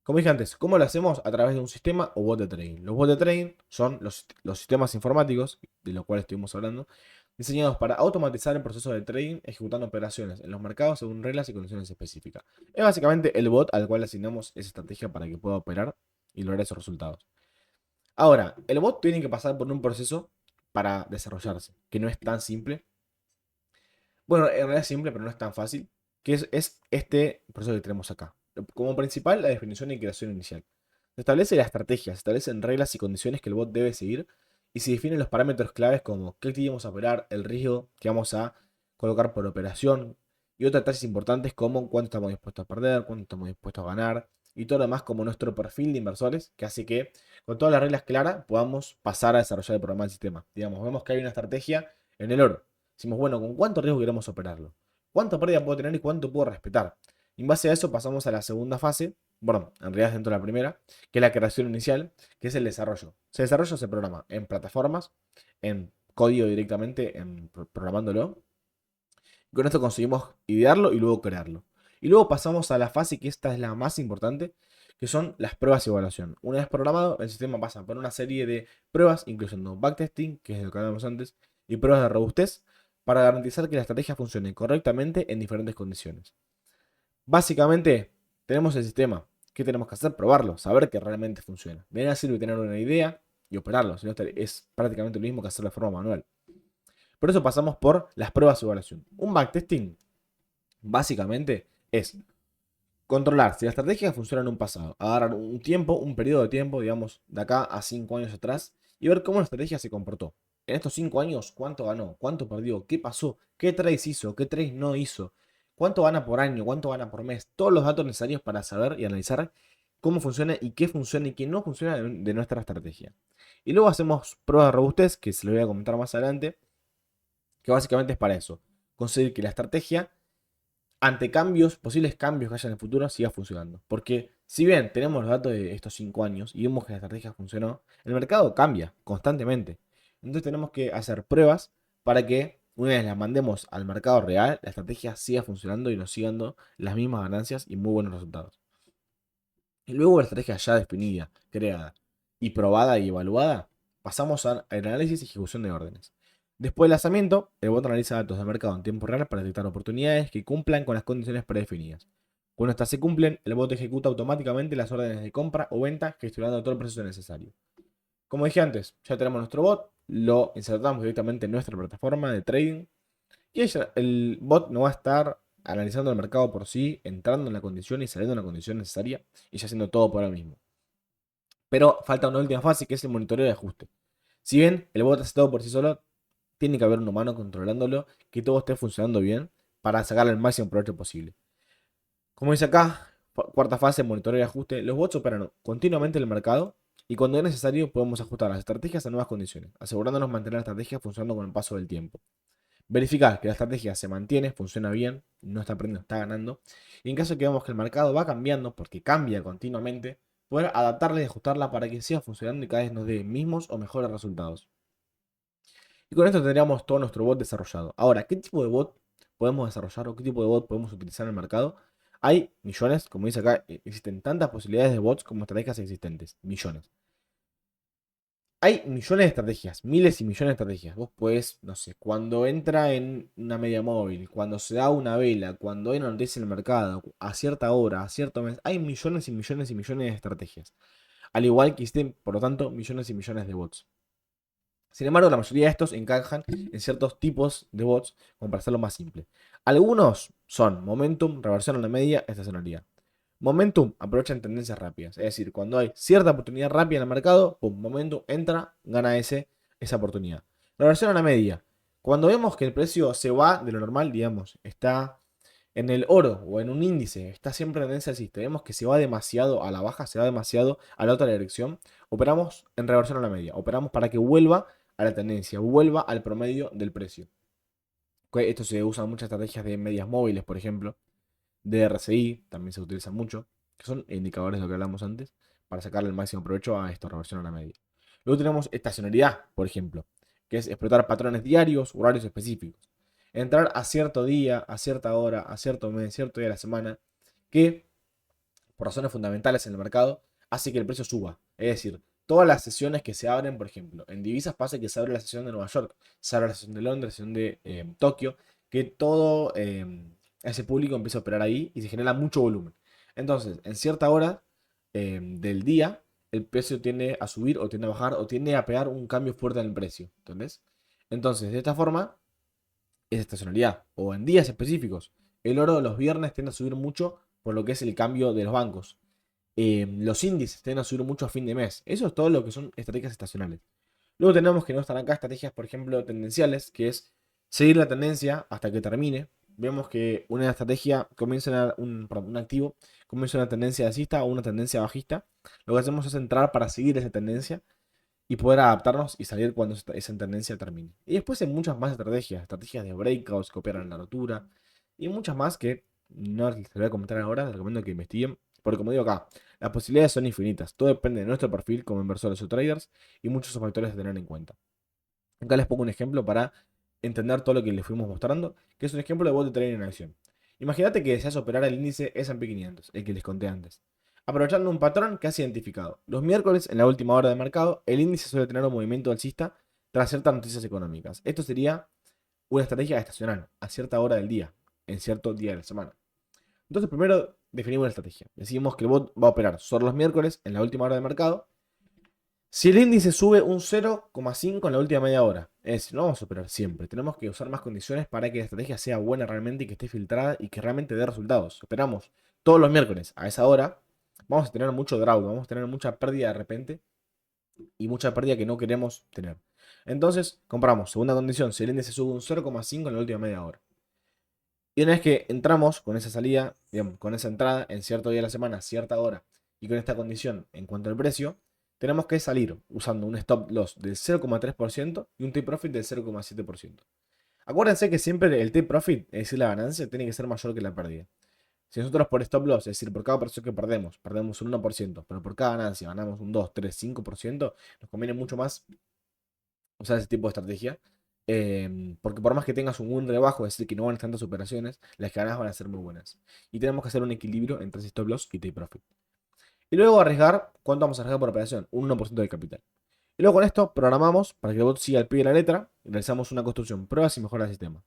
Como dije antes, ¿cómo lo hacemos? A través de un sistema o bot de trading. Los bots de trading son los sistemas informáticos, de los cuales estuvimos hablando, diseñados para automatizar el proceso de trading ejecutando operaciones en los mercados según reglas y condiciones específicas. Es básicamente el bot al cual asignamos esa estrategia para que pueda operar y lograr esos resultados. Ahora, el bot tiene que pasar por un proceso para desarrollarse, que no es tan simple. Bueno, en realidad es simple, pero no es tan fácil. Que es este proceso que tenemos acá. Como principal, la definición y creación inicial. Se establece la estrategia, se establecen reglas y condiciones que el bot debe seguir y se definen los parámetros claves como qué actividad vamos a operar, el riesgo que vamos a colocar por operación y otras detalles importantes como cuánto estamos dispuestos a perder, cuánto estamos dispuestos a ganar y todo lo demás como nuestro perfil de inversores que hace que con todas las reglas claras podamos pasar a desarrollar el programa del sistema. Digamos, vemos que hay una estrategia en el oro. Decimos, bueno, ¿con cuánto riesgo queremos operarlo? ¿Cuánta pérdida puedo tener y cuánto puedo respetar? Y en base a eso pasamos a la segunda fase, bueno, en realidad es dentro de la primera, que es la creación inicial, que es el desarrollo. Se desarrolla ese programa en plataformas, en código directamente, programándolo. Con esto conseguimos idearlo y luego crearlo. Y luego pasamos a la fase que esta es la más importante, que son las pruebas y evaluación. Una vez programado, el sistema pasa por una serie de pruebas, incluyendo backtesting, que es lo que hablamos antes, y pruebas de robustez, para garantizar que la estrategia funcione correctamente en diferentes condiciones. Básicamente, tenemos el sistema. ¿Qué tenemos que hacer? Probarlo, saber que realmente funciona. De nada sirve tener una idea y operarlo, sino es prácticamente lo mismo que hacerlo de forma manual. Por eso pasamos por las pruebas de evaluación. Un backtesting, básicamente, es controlar si la estrategia funciona en un pasado. Agarrar un tiempo, un periodo de tiempo, digamos, de acá a 5 años atrás, y ver cómo la estrategia se comportó. En estos 5 años, ¿cuánto ganó? ¿Cuánto perdió? ¿Qué pasó? ¿Qué trades hizo? ¿Qué trades no hizo? ¿Cuánto gana por año? ¿Cuánto gana por mes? Todos los datos necesarios para saber y analizar cómo funciona y qué no funciona de nuestra estrategia. Y luego hacemos pruebas de robustez, que se lo voy a comentar más adelante, que básicamente es para eso. Conseguir que la estrategia ante cambios, posibles cambios que haya en el futuro, siga funcionando. Porque si bien tenemos los datos de estos 5 años y vemos que la estrategia funcionó, el mercado cambia constantemente. Entonces tenemos que hacer pruebas para que una vez las mandemos al mercado real, la estrategia siga funcionando y nos sigan dando las mismas ganancias y muy buenos resultados. Y luego de la estrategia ya definida, creada y probada y evaluada, pasamos al análisis y ejecución de órdenes. Después del lanzamiento, el bot analiza datos de mercado en tiempo real para detectar oportunidades que cumplan con las condiciones predefinidas. Cuando estas se cumplen, el bot ejecuta automáticamente las órdenes de compra o venta, gestionando todo el proceso necesario. Como dije antes, ya tenemos nuestro bot, lo insertamos directamente en nuestra plataforma de trading y el bot no va a estar analizando el mercado por sí, entrando en la condición y saliendo en la condición necesaria y ya haciendo todo por él mismo. Pero falta una última fase que es el monitoreo de ajuste. Si bien el bot hace todo por sí solo, tiene que haber un humano controlándolo, que todo esté funcionando bien para sacarle el máximo provecho posible. Como dice acá, cuarta fase, monitoreo y ajuste. Los bots operan continuamente en el mercado y cuando es necesario podemos ajustar las estrategias a nuevas condiciones, asegurándonos mantener la estrategia funcionando con el paso del tiempo. Verificar que la estrategia se mantiene, funciona bien, no está perdiendo, está ganando. Y en caso de que veamos que el mercado va cambiando, porque cambia continuamente, poder adaptarla y ajustarla para que siga funcionando y cada vez nos dé mismos o mejores resultados. Y con esto tendríamos todo nuestro bot desarrollado. Ahora, ¿qué tipo de bot podemos desarrollar o qué tipo de bot podemos utilizar en el mercado? Hay millones, como dice acá, existen tantas posibilidades de bots como estrategias existentes. Millones. Hay millones de estrategias, miles y millones de estrategias. Vos podés, no sé, cuando entra en una media móvil, cuando se da una vela, cuando hay una noticia en el mercado, a cierta hora, a cierto mes, hay millones y millones y millones de estrategias. Al igual que existen, por lo tanto, millones y millones de bots. Sin embargo, la mayoría de estos encajan en ciertos tipos de bots, como para hacerlo más simple. Algunos son momentum, reversión a la media, estacionalidad. Momentum aprovechan tendencias rápidas. Es decir, cuando hay cierta oportunidad rápida en el mercado, pum, Momentum entra, gana esa oportunidad. Reversión a la media. Cuando vemos que el precio se va de lo normal, digamos, está en el oro o en un índice, está siempre en tendencia alcista, vemos que se va demasiado a la baja, se va demasiado a la otra dirección, operamos en reversión a la media. Operamos para que vuelva a la tendencia, vuelva al promedio del precio. Esto se usa en muchas estrategias de medias móviles, por ejemplo de RSI también se utiliza mucho, que son indicadores de lo que hablamos antes, para sacarle el máximo provecho a esta reversión a la media. Luego tenemos estacionalidad, por ejemplo, que es explotar patrones diarios, horarios específicos. Entrar a cierto día, a cierta hora, a cierto mes, cierto día de la semana, que por razones fundamentales en el mercado, hace que el precio suba. Es decir, todas las sesiones que se abren, por ejemplo, en divisas pasa que se abre la sesión de Nueva York, se abre la sesión de Londres, la sesión de Tokio, que todo ese público empieza a operar ahí y se genera mucho volumen. Entonces, en cierta hora del día, el precio tiende a subir o tiende a bajar o tiende a pegar un cambio fuerte en el precio. ¿Entendés? Entonces, de esta forma, es estacionalidad o en días específicos. El oro los viernes tiende a subir mucho por lo que es el cambio de los bancos. Los índices tienden a subir mucho a fin de mes. Eso es todo lo que son estrategias estacionales. Luego tenemos que no están acá estrategias, por ejemplo, tendenciales, que es seguir la tendencia hasta que termine. Vemos que una estrategia comienza perdón, un activo comienza una tendencia alcista o una tendencia bajista. Lo que hacemos es entrar para seguir esa tendencia y poder adaptarnos y salir cuando esa tendencia termine. Y después hay muchas más estrategias, estrategias de breakouts que operan en la rotura y muchas más que no les voy a comentar ahora, les recomiendo que investiguen, porque como digo acá, las posibilidades son infinitas, todo depende de nuestro perfil como inversores o traders y muchos factores a tener en cuenta. Acá les pongo un ejemplo para entender todo lo que les fuimos mostrando, que es un ejemplo de bot de trading en acción. Imagínate que deseas operar el índice S&P 500, el que les conté antes. Aprovechando un patrón que has identificado. Los miércoles, en la última hora de mercado, el índice suele tener un movimiento alcista tras ciertas noticias económicas. Esto sería una estrategia estacional, a cierta hora del día, en cierto día de la semana. Entonces, primero definimos la estrategia. Decimos que el bot va a operar solo los miércoles, en la última hora de mercado. Si el índice sube un 0,5 en la última media hora, es decir, no vamos a operar siempre. Tenemos que usar más condiciones para que la estrategia sea buena realmente y que esté filtrada y que realmente dé resultados. Operamos todos los miércoles a esa hora, vamos a tener mucho draw, vamos a tener mucha pérdida de repente y mucha pérdida que no queremos tener. Entonces, compramos. Segunda condición, si el índice sube un 0,5 en la última media hora. Y una vez que entramos con esa salida, digamos, con esa entrada en cierto día de la semana, cierta hora, y con esta condición en cuanto al precio, tenemos que salir usando un stop loss del 0,3% y un take profit del 0,7%. Acuérdense que siempre el take profit, es decir, la ganancia, tiene que ser mayor que la pérdida. Si nosotros por stop loss, es decir, por cada operación que perdemos un 1%, pero por cada ganancia ganamos un 2, 3, 5%, nos conviene mucho más usar ese tipo de estrategia. Porque por más que tengas un win rebajo, es decir, que no ganes tantas operaciones, las que ganas van a ser muy buenas. Y tenemos que hacer un equilibrio entre stop loss y take profit. Y luego arriesgar, ¿cuánto vamos a arriesgar por operación? Un 1% del capital. Y luego con esto programamos para que el bot siga al pie de la letra y realizamos una construcción, pruebas y mejora del sistema.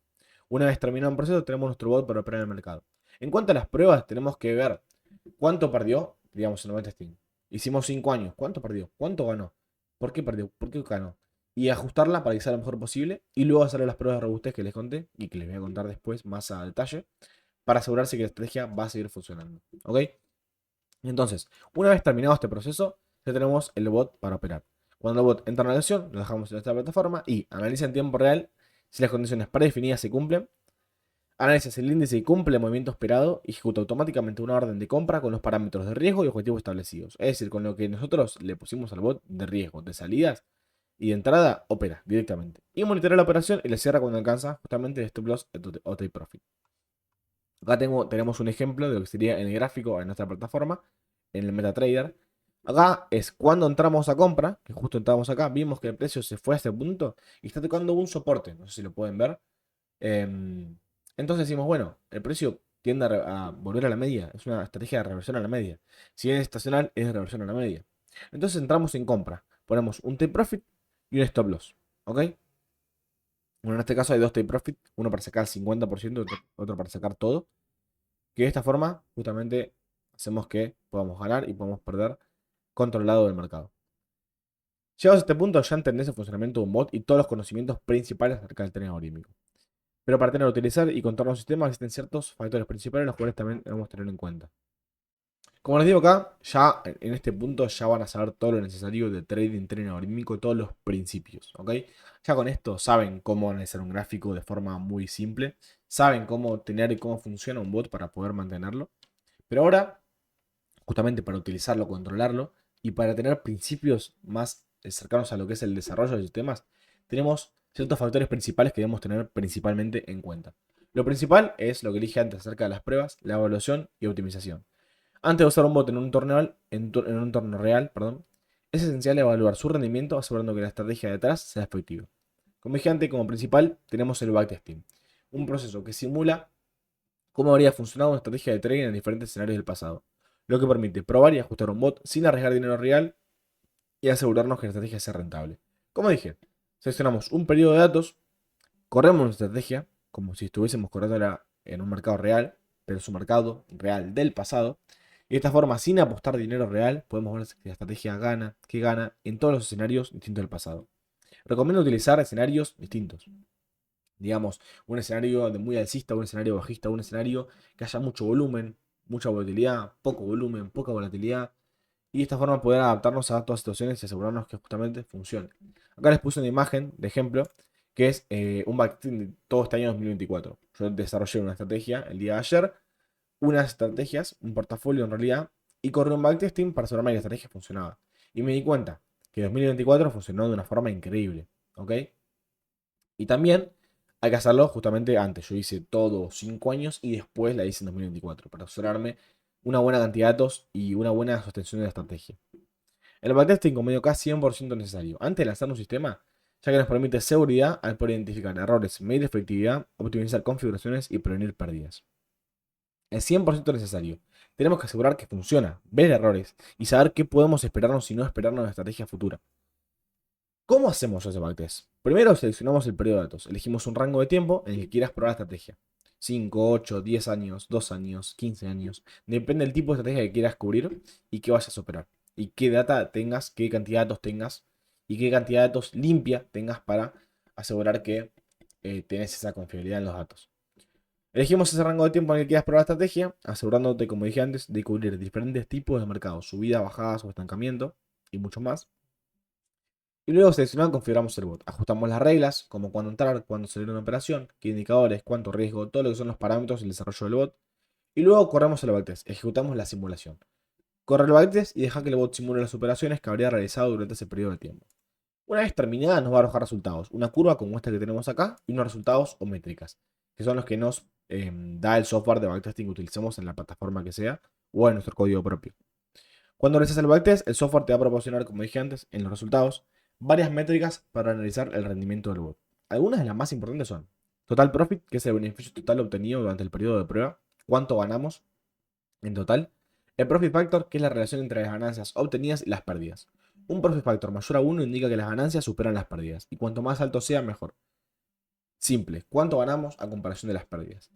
Una vez terminado el proceso, tenemos nuestro bot para operar en el mercado. En cuanto a las pruebas, tenemos que ver cuánto perdió, digamos, en el testing. Hicimos 5 años, ¿cuánto perdió? ¿Cuánto ganó? ¿Por qué perdió? ¿Por qué ganó? Y ajustarla para que sea lo mejor posible. Y luego hacer las pruebas de robustez que les conté y que les voy a contar después más a detalle para asegurarse que la estrategia va a seguir funcionando. ¿Ok? Entonces, una vez terminado este proceso, ya tenemos el bot para operar. Cuando el bot entra en la acción, lo dejamos en esta plataforma y analiza en tiempo real si las condiciones predefinidas se cumplen. Analiza si el índice cumple el movimiento esperado y ejecuta automáticamente una orden de compra con los parámetros de riesgo y objetivos establecidos. Es decir, con lo que nosotros le pusimos al bot de riesgo, de salidas y de entrada, opera directamente. Y monitorea la operación y le cierra cuando alcanza justamente el stop loss o take profit. Acá tenemos un ejemplo de lo que sería en el gráfico en nuestra plataforma, en el MetaTrader. Acá es cuando entramos a compra, que justo entramos acá, vimos que el precio se fue a este punto y está tocando un soporte, no sé si lo pueden ver. Entonces decimos, bueno, el precio tiende a volver a la media, es una estrategia de reversión a la media. Si es estacional, es de reversión a la media. Entonces entramos en compra, ponemos un take profit y un stop loss, ¿ok? Bueno, en este caso hay dos take profit, uno para sacar el 50%, otro para sacar todo. Que de esta forma justamente hacemos que podamos ganar y podamos perder controlado del mercado. Llegados a este punto ya entendés el funcionamiento de un bot y todos los conocimientos principales acerca del trading algorítmico. Pero para tener, utilizar y controlar un sistema existen ciertos factores principales los cuales también debemos tener en cuenta. Como les digo acá, ya en este punto ya van a saber todo lo necesario de trading algorítmico, todos los principios, ¿ok? Ya con esto saben cómo analizar un gráfico de forma muy simple, saben cómo tener y cómo funciona un bot para poder mantenerlo. Pero ahora, justamente para utilizarlo, controlarlo y para tener principios más cercanos a lo que es el desarrollo de sistemas, tenemos ciertos factores principales que debemos tener principalmente en cuenta. Lo principal es lo que dije antes acerca de las pruebas, la evaluación y optimización. Antes de usar un bot en un entorno real, perdón, es esencial evaluar su rendimiento asegurando que la estrategia detrás sea efectiva. Como dije antes, como principal tenemos el backtesting, un proceso que simula cómo habría funcionado una estrategia de trading en diferentes escenarios del pasado, lo que permite probar y ajustar un bot sin arriesgar dinero real y asegurarnos que la estrategia sea rentable. Como dije, seleccionamos un periodo de datos, corremos nuestra estrategia como si estuviésemos corriéndola en un mercado real, pero es un mercado real del pasado. Y de esta forma, sin apostar dinero real, podemos ver si la estrategia gana, que gana en todos los escenarios distintos del pasado. Recomiendo utilizar escenarios distintos. Digamos, un escenario de muy alcista, un escenario bajista, un escenario que haya mucho volumen, mucha volatilidad, poco volumen, poca volatilidad. Y de esta forma poder adaptarnos a todas las situaciones y asegurarnos que justamente funcione. Acá les puse una imagen de ejemplo que es un backtesting de todo este año 2024. Yo desarrollé una estrategia el día de ayer, unas estrategias, un portafolio en realidad, y corrí un backtesting para asegurarme que la estrategia funcionaba. Y me di cuenta que 2024 funcionó de una forma increíble. ¿Ok? Y también hay que hacerlo justamente antes. Yo hice todo 5 años y después la hice en 2024 para asegurarme una buena cantidad de datos y una buena sostención de la estrategia. El backtesting como medio casi 100% necesario antes de lanzar un sistema, ya que nos permite seguridad al poder identificar errores, medir efectividad, optimizar configuraciones y prevenir pérdidas. Es 100% necesario. Tenemos que asegurar que funciona, ver errores y saber qué podemos esperarnos y no esperarnos en la estrategia futura. ¿Cómo hacemos ese backtest? Primero seleccionamos el periodo de datos. Elegimos un rango de tiempo en el que quieras probar la estrategia. 5, 8, 10 años, 2 años, 15 años. Depende del tipo de estrategia que quieras cubrir y qué vayas a operar. Y qué data tengas, qué cantidad de datos tengas y qué cantidad de datos limpia tengas para asegurar que tenés esa confiabilidad en los datos. Elegimos ese rango de tiempo en el que quieras probar la estrategia, asegurándote, como dije antes, de cubrir diferentes tipos de mercados, subidas, bajadas o estancamiento y mucho más. Y luego seleccionado configuramos el bot. Ajustamos las reglas, como cuándo entrar, cuándo salir de una operación, qué indicadores, cuánto riesgo, todo lo que son los parámetros del desarrollo del bot. Y luego corremos el backtest, ejecutamos la simulación. Corre el backtest y deja que el bot simule las operaciones que habría realizado durante ese periodo de tiempo. Una vez terminada nos va a arrojar resultados. Una curva como esta que tenemos acá y unos resultados o métricas, que son los que nos da el software de backtesting que utilicemos en la plataforma que sea o en nuestro código propio. Cuando realizas el backtest, el software te va a proporcionar, como dije antes, en los resultados, varias métricas para analizar el rendimiento del bot. Algunas de las más importantes son total profit, que es el beneficio total obtenido durante el periodo de prueba, cuánto ganamos en total, el profit factor, que es la relación entre las ganancias obtenidas y las pérdidas. Un profit factor mayor a 1 indica que las ganancias superan las pérdidas, y cuanto más alto sea, mejor. Simple, cuánto ganamos a comparación de las pérdidas.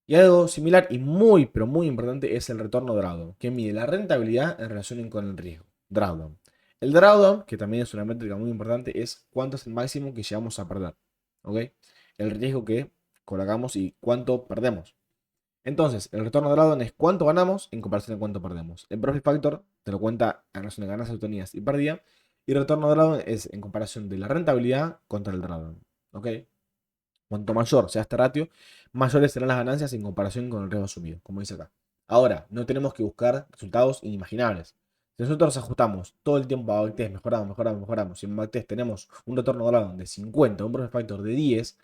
Y algo similar y muy, pero muy importante es el retorno drawdown, que mide la rentabilidad en relación con el riesgo. Drawdown. El drawdown, que también es una métrica muy importante, es cuánto es el máximo que llegamos a perder. ¿Ok? El riesgo que colocamos y cuánto perdemos. Entonces, el retorno drawdown es cuánto ganamos en comparación a cuánto perdemos. El profit factor te lo cuenta en relación de ganancias obtenidas y pérdida. Y el retorno drawdown es en comparación de la rentabilidad contra el drawdown. ¿Ok? Cuanto mayor sea este ratio, mayores serán las ganancias en comparación con el riesgo asumido, como dice acá. Ahora, no tenemos que buscar resultados inimaginables. Si nosotros ajustamos todo el tiempo a backtest, mejoramos, mejoramos, mejoramos, si en backtest tenemos un retorno drawdown de 50, un profit factor de 10,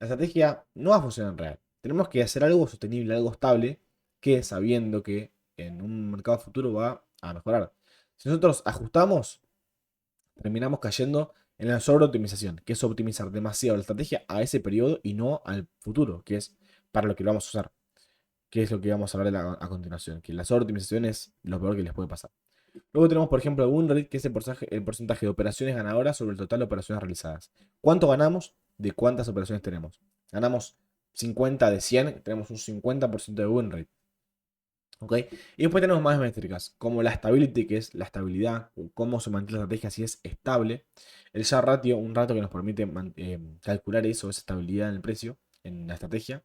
la estrategia no va a funcionar en real. Tenemos que hacer algo sostenible, algo estable, que sabiendo que en un mercado futuro va a mejorar. Si nosotros ajustamos, terminamos cayendo en la sobreoptimización, que es optimizar demasiado la estrategia a ese periodo y no al futuro, que es para lo que lo vamos a usar, que es lo que vamos a hablar a continuación, que la sobreoptimización es lo peor que les puede pasar. Luego tenemos, por ejemplo, el win rate, que es el porcentaje de operaciones ganadoras sobre el total de operaciones realizadas. ¿Cuánto ganamos de cuántas operaciones tenemos? Ganamos 50 de 100, tenemos un 50% de win rate. ¿Ok? Y después tenemos más métricas, como la stability, que es la estabilidad, o cómo se mantiene la estrategia si es estable. El SHAR ratio, un rato que nos permite calcular eso, esa estabilidad en el precio, en la estrategia.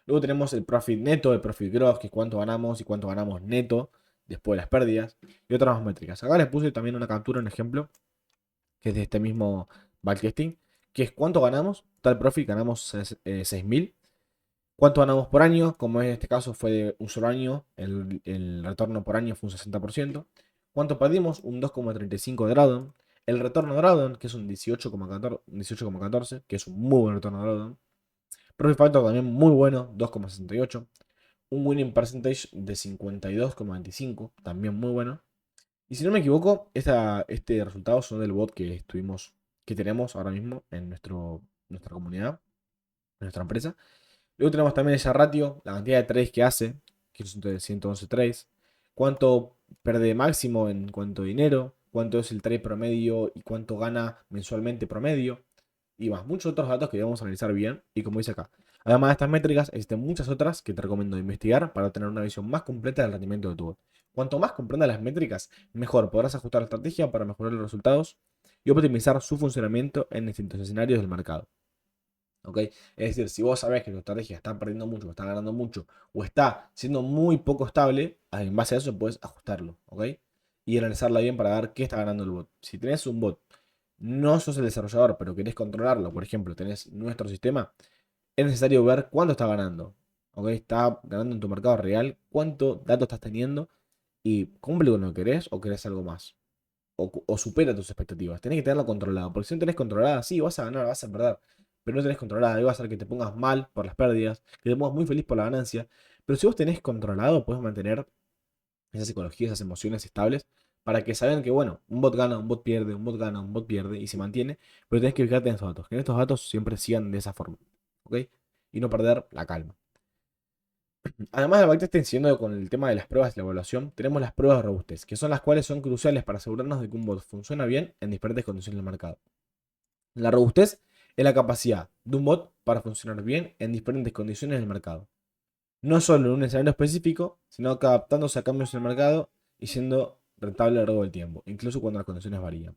Luego tenemos el profit neto, el profit gross, que es cuánto ganamos y cuánto ganamos neto después de las pérdidas. Y otras más métricas. Acá les puse también una captura, un ejemplo, que es de este mismo backtesting, que es cuánto ganamos. Tal profit ganamos 6.000. ¿Cuánto ganamos por año? Como en este caso fue de un solo año, el retorno por año fue un 60%. ¿Cuánto perdimos? Un 2,35 de drawdown. El retorno de drawdown, que es un 18,14, que es un muy buen retorno de drawdown. Profit factor también muy bueno, 2,68. Un winning percentage de 52,25, también muy bueno. Y si no me equivoco, este resultado son del bot que tenemos ahora mismo en nuestra comunidad, en nuestra empresa. Luego tenemos también esa ratio, la cantidad de trades que hace, que son de 111 trades. Cuánto pierde máximo en cuanto a dinero, cuánto es el trade promedio y cuánto gana mensualmente promedio. Y más, muchos otros datos que debemos analizar bien. Y como dice acá, además de estas métricas, existen muchas otras que te recomiendo investigar para tener una visión más completa del rendimiento de tu bot. Cuanto más comprendas las métricas, mejor podrás ajustar la estrategia para mejorar los resultados y optimizar su funcionamiento en distintos escenarios del mercado. ¿Ok? Es decir, si vos sabés que tu estrategia está perdiendo mucho, o está ganando mucho, o está siendo muy poco estable, en base a eso puedes ajustarlo, ¿ok? Y analizarla bien para ver qué está ganando el bot. Si tenés un bot, no sos el desarrollador, pero querés controlarlo, por ejemplo, tenés nuestro sistema, es necesario ver cuánto está ganando, ¿ok? Está ganando en tu mercado real, cuánto datos estás teniendo y cumple con lo que querés o querés algo más. O supera tus expectativas. Tenés que tenerlo controlado. Porque si no tenés controlada, sí, vas a ganar, vas a perder. Pero no tenés controlada. Y va a hacer que te pongas mal por las pérdidas. Que te pongas muy feliz por la ganancia. Pero si vos tenés controlado, podés mantener esa psicología, esas emociones estables. Para que saben que, bueno, un bot gana, un bot pierde, un bot gana, un bot pierde. Y se mantiene. Pero tenés que fijarte en estos datos. Que en estos datos siempre sigan de esa forma. ¿Ok? Y no perder la calma. Además del backtesting, siguiendo con el tema de las pruebas y la evaluación, tenemos las pruebas de robustez, que son las cuales son cruciales para asegurarnos de que un bot funciona bien en diferentes condiciones del mercado. La robustez es la capacidad de un bot para funcionar bien en diferentes condiciones del mercado. No solo en un escenario específico, sino que adaptándose a cambios en el mercado y siendo rentable a lo largo del tiempo, incluso cuando las condiciones varían.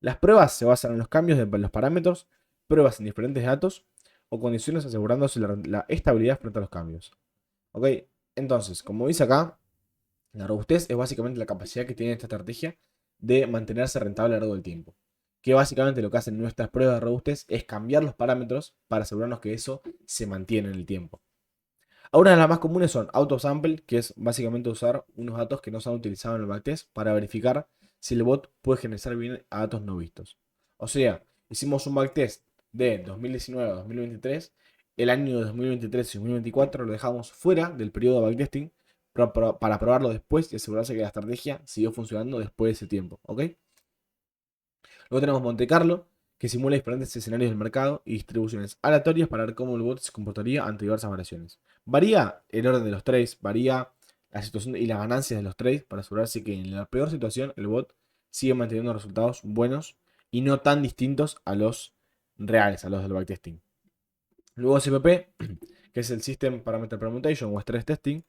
Las pruebas se basan en los cambios de los parámetros, pruebas en diferentes datos o condiciones asegurándose la estabilidad frente a los cambios. ¿Ok? Entonces, como dice acá, la robustez es básicamente la capacidad que tiene esta estrategia de mantenerse rentable a lo largo del tiempo. Que básicamente lo que hacen nuestras pruebas de robustez es cambiar los parámetros para asegurarnos que eso se mantiene en el tiempo. Algunas de las más comunes son autosample, que es básicamente usar unos datos que no se han utilizado en el backtest para verificar si el bot puede generar bien a datos no vistos. O sea, hicimos un backtest de 2019 a 2023, el año de 2023 y 2024 lo dejamos fuera del periodo de backtesting para probarlo después y asegurarse que la estrategia siguió funcionando después de ese tiempo. ¿Ok? Luego tenemos Monte Carlo, que simula diferentes escenarios del mercado y distribuciones aleatorias para ver cómo el bot se comportaría ante diversas variaciones. Varía el orden de los trades, varía la situación y las ganancias de los trades para asegurarse que en la peor situación el bot sigue manteniendo resultados buenos y no tan distintos a los reales, a los del backtesting. Luego SPP, que es el System Parameter Permutation o Stress Testing,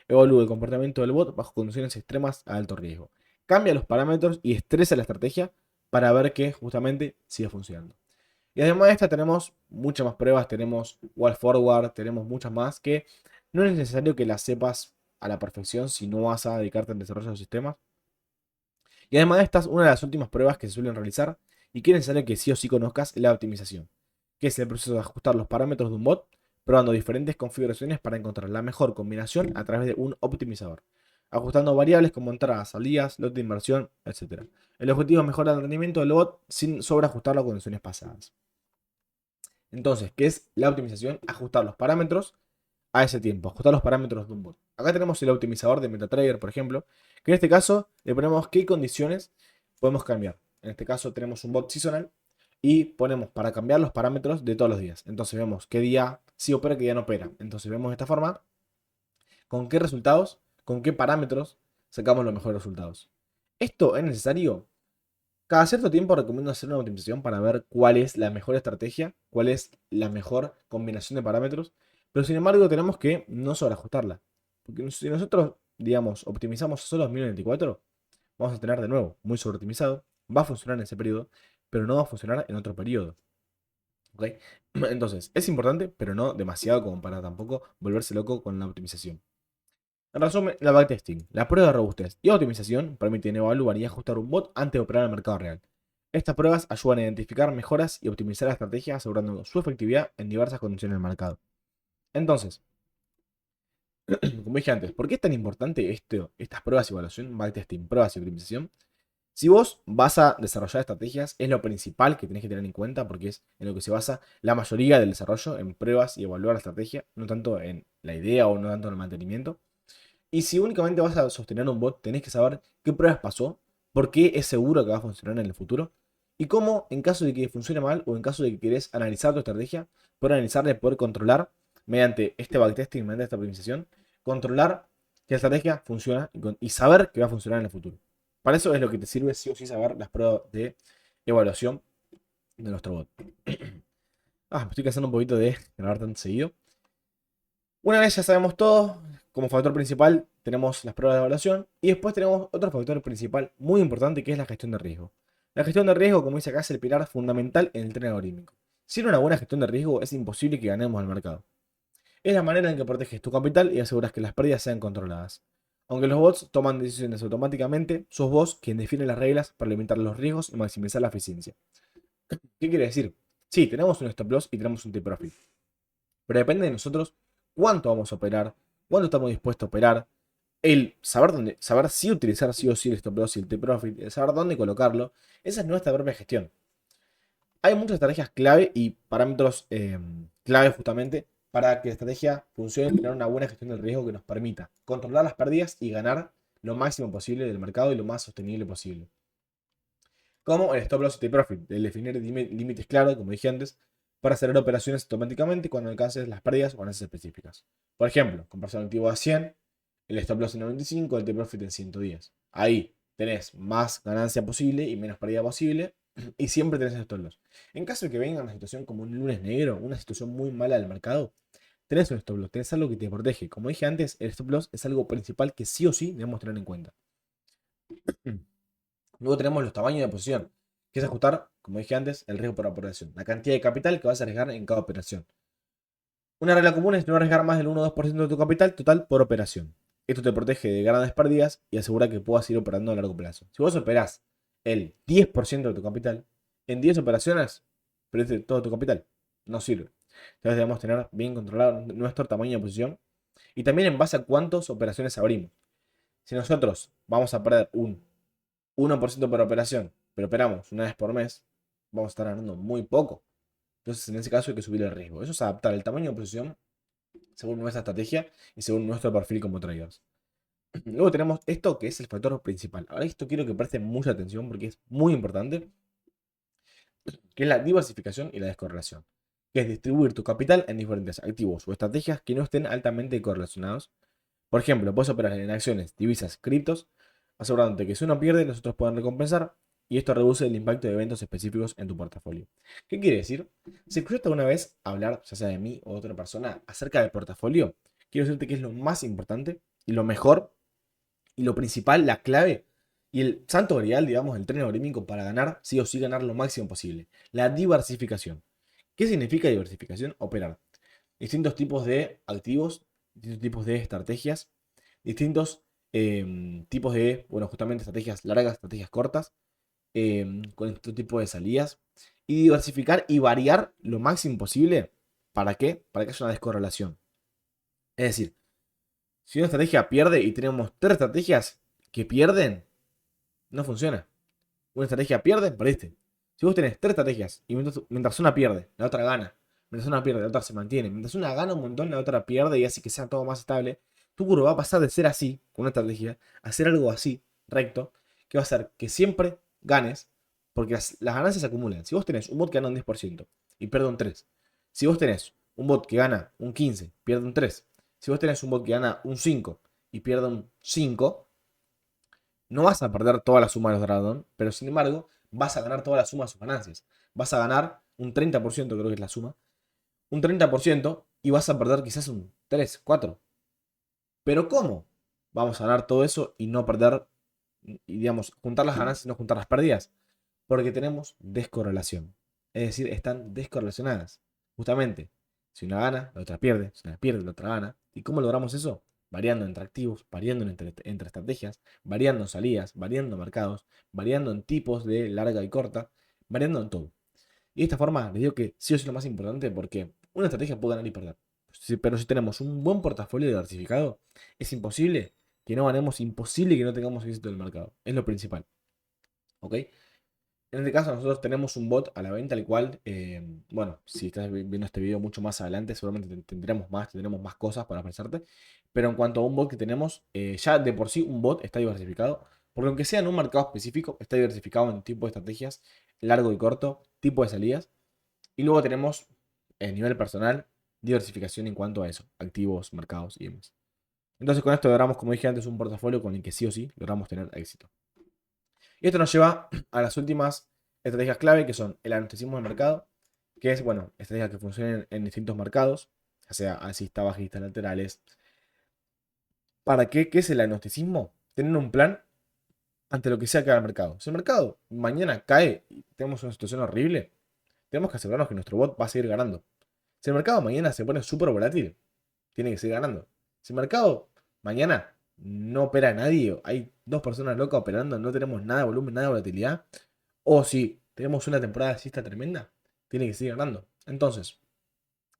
evalúa el comportamiento del bot bajo condiciones extremas a alto riesgo. Cambia los parámetros y estresa la estrategia para ver que justamente sigue funcionando. Y además de esta tenemos muchas más pruebas, tenemos Wall Forward, tenemos muchas más que no es necesario que las sepas a la perfección si no vas a dedicarte al desarrollo de sistemas. Y además de estas, una de las últimas pruebas que se suelen realizar y que es necesario que sí o sí conozcas es la optimización, que es el proceso de ajustar los parámetros de un bot, probando diferentes configuraciones para encontrar la mejor combinación a través de un optimizador, ajustando variables como entradas, salidas, lot de inversión, etc. El objetivo es mejorar el rendimiento del bot sin sobreajustarlo a condiciones pasadas. Entonces, ¿qué es la optimización? Ajustar los parámetros a ese tiempo, ajustar los parámetros de un bot. Acá tenemos el optimizador de MetaTrader, por ejemplo, que en este caso le ponemos qué condiciones podemos cambiar. En este caso tenemos un bot seasonal y ponemos para cambiar los parámetros de todos los días. Entonces vemos qué día sí opera, qué día no opera. Entonces vemos de esta forma con qué resultados, con qué parámetros sacamos los mejores resultados. Esto es necesario. Cada cierto tiempo recomiendo hacer una optimización para ver cuál es la mejor estrategia, cuál es la mejor combinación de parámetros, pero sin embargo tenemos que no sobreajustarla. Porque si nosotros, digamos, optimizamos solo 2024, vamos a tener de nuevo muy sobreoptimizado, va a funcionar en ese periodo, pero no va a funcionar en otro periodo. ¿Ok? Entonces, es importante, pero no demasiado como para tampoco volverse loco con la optimización. En resumen, la backtesting, la prueba de robustez y optimización permiten evaluar y ajustar un bot antes de operar en el mercado real. Estas pruebas ayudan a identificar mejoras y optimizar la estrategia asegurando su efectividad en diversas condiciones del mercado. Entonces, como dije antes, ¿por qué es tan importante estas pruebas y evaluación, backtesting, pruebas y optimización? Si vos vas a desarrollar estrategias, es lo principal que tenés que tener en cuenta porque es en lo que se basa la mayoría del desarrollo, en pruebas y evaluar la estrategia, no tanto en la idea o no tanto en el mantenimiento. Y si únicamente vas a sostener un bot, tenés que saber qué pruebas pasó, por qué es seguro que va a funcionar en el futuro, y cómo, en caso de que funcione mal o en caso de que querés analizar tu estrategia, poder analizarla y poder controlar, mediante este backtesting, mediante esta optimización, controlar que la estrategia funciona y saber que va a funcionar en el futuro. Para eso es lo que te sirve sí o sí saber las pruebas de evaluación de nuestro bot. Me estoy cansando un poquito de grabar tan seguido. Una vez ya sabemos todo, como factor principal tenemos las pruebas de evaluación y después tenemos otro factor principal muy importante que es la gestión de riesgo. La gestión de riesgo, como dice acá, es el pilar fundamental en el tren algorítmico. Sin una buena gestión de riesgo es imposible que ganemos el mercado. Es la manera en que proteges tu capital y aseguras que las pérdidas sean controladas. Aunque los bots toman decisiones automáticamente, sos vos quien define las reglas para limitar los riesgos y maximizar la eficiencia. ¿Qué quiere decir? Sí, tenemos un stop loss y tenemos un take profit. Pero depende de nosotros cuánto vamos a operar, cuánto estamos dispuestos a operar, el saber dónde, saber si utilizar sí o sí el stop loss y el take profit, el saber dónde colocarlo. Esa es nuestra propia gestión. Hay muchas estrategias clave y parámetros clave justamente para que la estrategia funcione y tener una buena gestión del riesgo que nos permita controlar las pérdidas y ganar lo máximo posible del mercado y lo más sostenible posible. Como el stop loss y take profit, el definir límites claros, como dije antes, para cerrar operaciones automáticamente cuando alcances las pérdidas o ganancias específicas. Por ejemplo, comprar un activo a 100, el stop loss en 95, el take profit en 110. Ahí tenés más ganancia posible y menos pérdida posible y siempre tenés stop loss. En caso de que venga una situación como un lunes negro, una situación muy mala del mercado, tenés un stop loss, tenés algo que te protege. Como dije antes, el stop loss es algo principal que sí o sí debemos tener en cuenta. Luego tenemos los tamaños de posición, que es ajustar, como dije antes, el riesgo por operación, la cantidad de capital que vas a arriesgar en cada operación. Una regla común es no arriesgar más del 1 o 2% de tu capital total por operación. Esto te protege de grandes pérdidas y asegura que puedas ir operando a largo plazo. Si vos operás el 10% de tu capital, en 10 operaciones perdiste todo tu capital. No sirve. Entonces debemos tener bien controlado nuestro tamaño de posición y también en base a cuántas operaciones abrimos. Si nosotros vamos a perder un 1% por operación, pero operamos una vez por mes, vamos a estar ganando muy poco. Entonces, en ese caso hay que subir el riesgo. Eso es adaptar el tamaño de posición según nuestra estrategia y según nuestro perfil como traders. Luego tenemos esto que es el factor principal. Ahora esto quiero que presten mucha atención porque es muy importante, que es la diversificación y la descorrelación, que es distribuir tu capital en diferentes activos o estrategias que no estén altamente correlacionados. Por ejemplo, puedes operar en acciones, divisas, criptos, asegurándote que si uno pierde, los otros pueden recompensar, y esto reduce el impacto de eventos específicos en tu portafolio. ¿Qué quiere decir? Si escuchaste alguna vez hablar, ya sea de mí o de otra persona, acerca del portafolio, quiero decirte que es lo más importante y lo mejor y lo principal, la clave y el santo grial, digamos, el tren algorítmico para ganar, sí o sí ganar lo máximo posible. La diversificación. ¿Qué significa diversificación? Operar distintos tipos de activos, distintos tipos de estrategias, distintos tipos de, bueno, justamente estrategias largas, estrategias cortas, con este tipo de salidas, y diversificar y variar lo máximo posible. ¿Para qué? Para que haya una descorrelación. Es decir, si una estrategia pierde y tenemos tres estrategias que pierden, no funciona. Una estrategia pierde, perdiste. Si vos tenés tres estrategias y mientras una pierde, la otra gana. Mientras una pierde, la otra se mantiene. Mientras una gana un montón, la otra pierde y hace que sea todo más estable. Tu curva va a pasar de ser así, con una estrategia, a ser algo así, recto, que va a hacer que siempre ganes, porque las ganancias se acumulan. Si vos tenés un bot que gana un 10% y pierde un 3%, si vos tenés un bot que gana un 15%, pierde un 3%, si vos tenés un bot que gana un 5% y pierde un 5%, no vas a perder toda la suma de los dragón, pero sin embargo, vas a ganar toda la suma de sus ganancias. Vas a ganar un 30%, creo que es la suma, un 30% y vas a perder quizás un 3, 4. Pero ¿cómo? Vamos a ganar todo eso y no perder, y digamos, juntar las ganancias y no juntar las pérdidas. Porque tenemos descorrelación. Es decir, están descorrelacionadas. Justamente, si una gana, la otra pierde. Si una pierde, la otra gana. ¿Y cómo logramos eso? Variando entre activos, variando entre estrategias, variando en salidas, variando en mercados, variando en tipos de larga y corta, variando en todo. Y de esta forma les digo que sí o sí es lo más importante porque una estrategia puede ganar y perder. Pero si tenemos un buen portafolio diversificado, es imposible que no ganemos, imposible que no tengamos éxito en el mercado. Es lo principal. ¿Ok? En este caso nosotros tenemos un bot a la venta, el cual, bueno, si estás viendo este video mucho más adelante, seguramente tendremos más cosas para ofrecerte. Pero en cuanto a un bot que tenemos, ya de por sí un bot está diversificado, porque aunque sea en un mercado específico, está diversificado en tipo de estrategias, largo y corto, tipo de salidas. Y luego tenemos, a nivel personal, diversificación en cuanto a eso, activos, mercados y demás. Entonces con esto logramos, como dije antes, un portafolio con el que sí o sí logramos tener éxito. Y esto nos lleva a las últimas estrategias clave, que son el anestesismo del mercado, que es, bueno, estrategias que funcionan en distintos mercados, ya sea alcista, bajistas, laterales. ¿Para qué? ¿Qué es el agnosticismo? Tener un plan ante lo que sea que haga el mercado. Si el mercado mañana cae y tenemos una situación horrible, tenemos que asegurarnos que nuestro bot va a seguir ganando. Si el mercado mañana se pone súper volátil, tiene que seguir ganando. Si el mercado mañana no opera nadie, hay dos personas locas operando, no tenemos nada de volumen, nada de volatilidad, o si tenemos una temporada de siesta tremenda, tiene que seguir ganando. Entonces,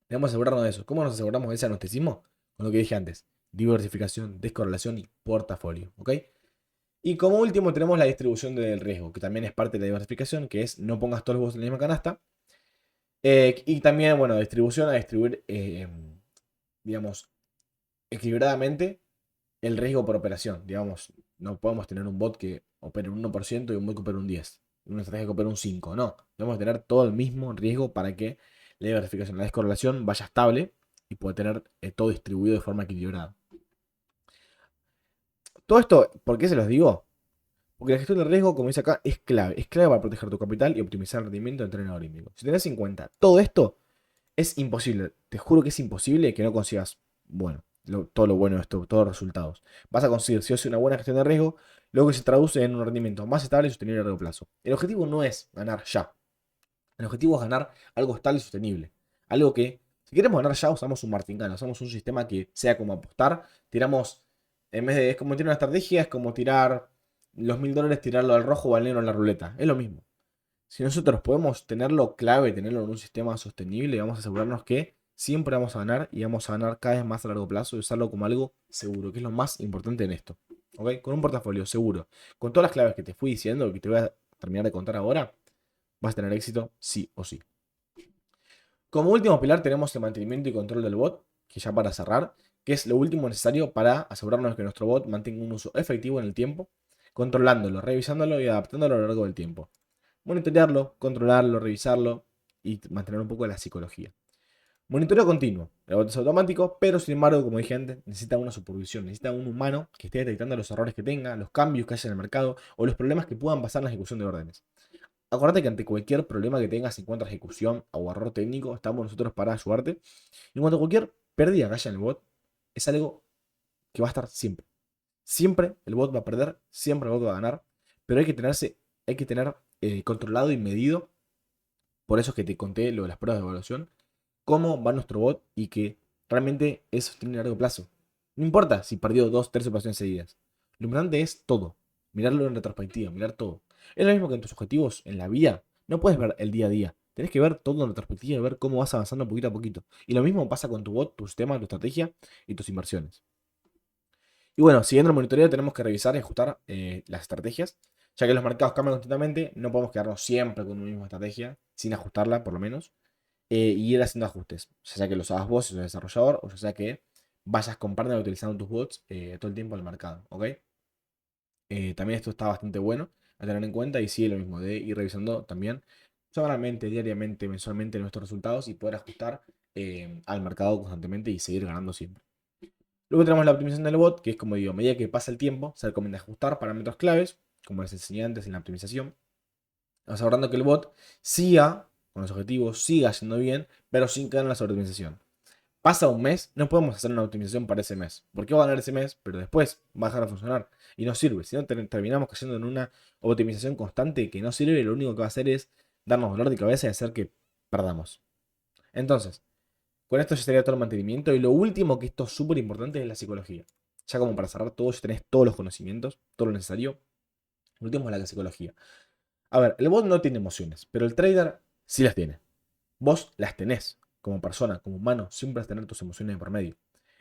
debemos asegurarnos de eso. ¿Cómo nos aseguramos de ese agnosticismo? Con lo que dije antes: diversificación, descorrelación y portafolio. ¿Ok? Y como último tenemos la distribución del riesgo, que también es parte de la diversificación, que es no pongas todos los huevos en la misma canasta. Y también, bueno, distribución a distribuir, digamos, equilibradamente el riesgo por operación. Digamos, no podemos tener un bot que opere un 1% y un bot que opere un 10%. Una estrategia que opere un 5%. No, debemos tener todo el mismo riesgo para que la diversificación, la descorrelación vaya estable y pueda tener todo distribuido de forma equilibrada. Todo esto, ¿por qué se los digo? Porque la gestión de riesgo, como dice acá, es clave. Es clave para proteger tu capital y optimizar el rendimiento del tren olímpico. Si tenés en cuenta todo esto, es imposible. Te juro que es imposible que no consigas, bueno, todo lo bueno de esto, todos los resultados. Vas a conseguir, si haces una buena gestión de riesgo, luego que se traduce en un rendimiento más estable y sostenible a largo plazo. El objetivo no es ganar ya. El objetivo es ganar algo estable y sostenible. Algo que, si queremos ganar ya, usamos un martingale, usamos un sistema que sea como apostar. Tiramos, en vez de, es como tirar una estrategia, es como tirar los $1000, tirarlo al rojo o al negro en la ruleta. Es lo mismo. Si nosotros podemos tenerlo clave, tenerlo en un sistema sostenible, vamos a asegurarnos que siempre vamos a ganar y vamos a ganar cada vez más a largo plazo y usarlo como algo seguro, que es lo más importante en esto. ¿Ok? Con un portafolio seguro, con todas las claves que te fui diciendo, que te voy a terminar de contar ahora, vas a tener éxito sí o sí. Como último pilar tenemos el mantenimiento y control del bot, que ya para cerrar, que es lo último necesario para asegurarnos de que nuestro bot mantenga un uso efectivo en el tiempo, controlándolo, revisándolo y adaptándolo a lo largo del tiempo. Monitorearlo, controlarlo, revisarlo y mantener un poco de la psicología. Monitoreo continuo. El bot es automático, pero sin embargo, como dije antes, necesita una supervisión, necesita un humano que esté detectando los errores que tenga, los cambios que haya en el mercado o los problemas que puedan pasar en la ejecución de órdenes. Acordate que ante cualquier problema que tengas en cuanto a ejecución o error técnico, estamos nosotros para ayudarte. Y en cuanto a cualquier pérdida que haya en el bot, es algo que va a estar siempre. Siempre el bot va a perder, siempre el bot va a ganar, pero hay que tener controlado y medido, por eso es que te conté lo de las pruebas de evaluación, cómo va nuestro bot y que realmente es sostenible a largo plazo. No importa si perdió dos, tres operaciones seguidas. Lo importante es todo. Mirarlo en retrospectiva, mirar todo. Es lo mismo que en tus objetivos en la vida. No puedes ver el día a día. Tenés que ver todo en retrospectiva y ver cómo vas avanzando poquito a poquito. Y lo mismo pasa con tu bot, tu sistema, tu estrategia y tus inversiones. Y bueno, siguiendo el monitoreo tenemos que revisar y ajustar las estrategias, ya que los mercados cambian constantemente, no podemos quedarnos siempre con una misma estrategia, sin ajustarla por lo menos, y ir haciendo ajustes, ya sea que los hagas vos si sos desarrollador, o ya sea que vayas comprando y utilizando tus bots todo el tiempo en el mercado, ¿ok? También esto está bastante bueno a tener en cuenta y sigue lo mismo de ir revisando también semanalmente, diariamente, mensualmente nuestros resultados y poder ajustar al mercado constantemente y seguir ganando siempre. Luego tenemos la optimización del bot, que es como digo, a medida que pasa el tiempo, se recomienda ajustar parámetros claves, como les enseñé antes en la optimización, asegurando que el bot siga con los objetivos, siga yendo bien, pero sin caer en la sobreoptimización. Pasa un mes, no podemos hacer una optimización para ese mes. ¿Por qué va a ganar ese mes? Pero después va a dejar de funcionar y no sirve. Si no, terminamos cayendo en una optimización constante que no sirve y lo único que va a hacer es darnos dolor de cabeza y hacer que perdamos. Entonces, con esto ya sería todo el mantenimiento. Y lo último, que esto es súper importante, es la psicología. Ya como para cerrar todo, ya tenés todos los conocimientos, todo lo necesario. Lo último es la psicología. A ver, el bot no tiene emociones, pero el trader sí las tiene. Vos las tenés. Como persona, como humano, siempre vas a tener tus emociones de por medio.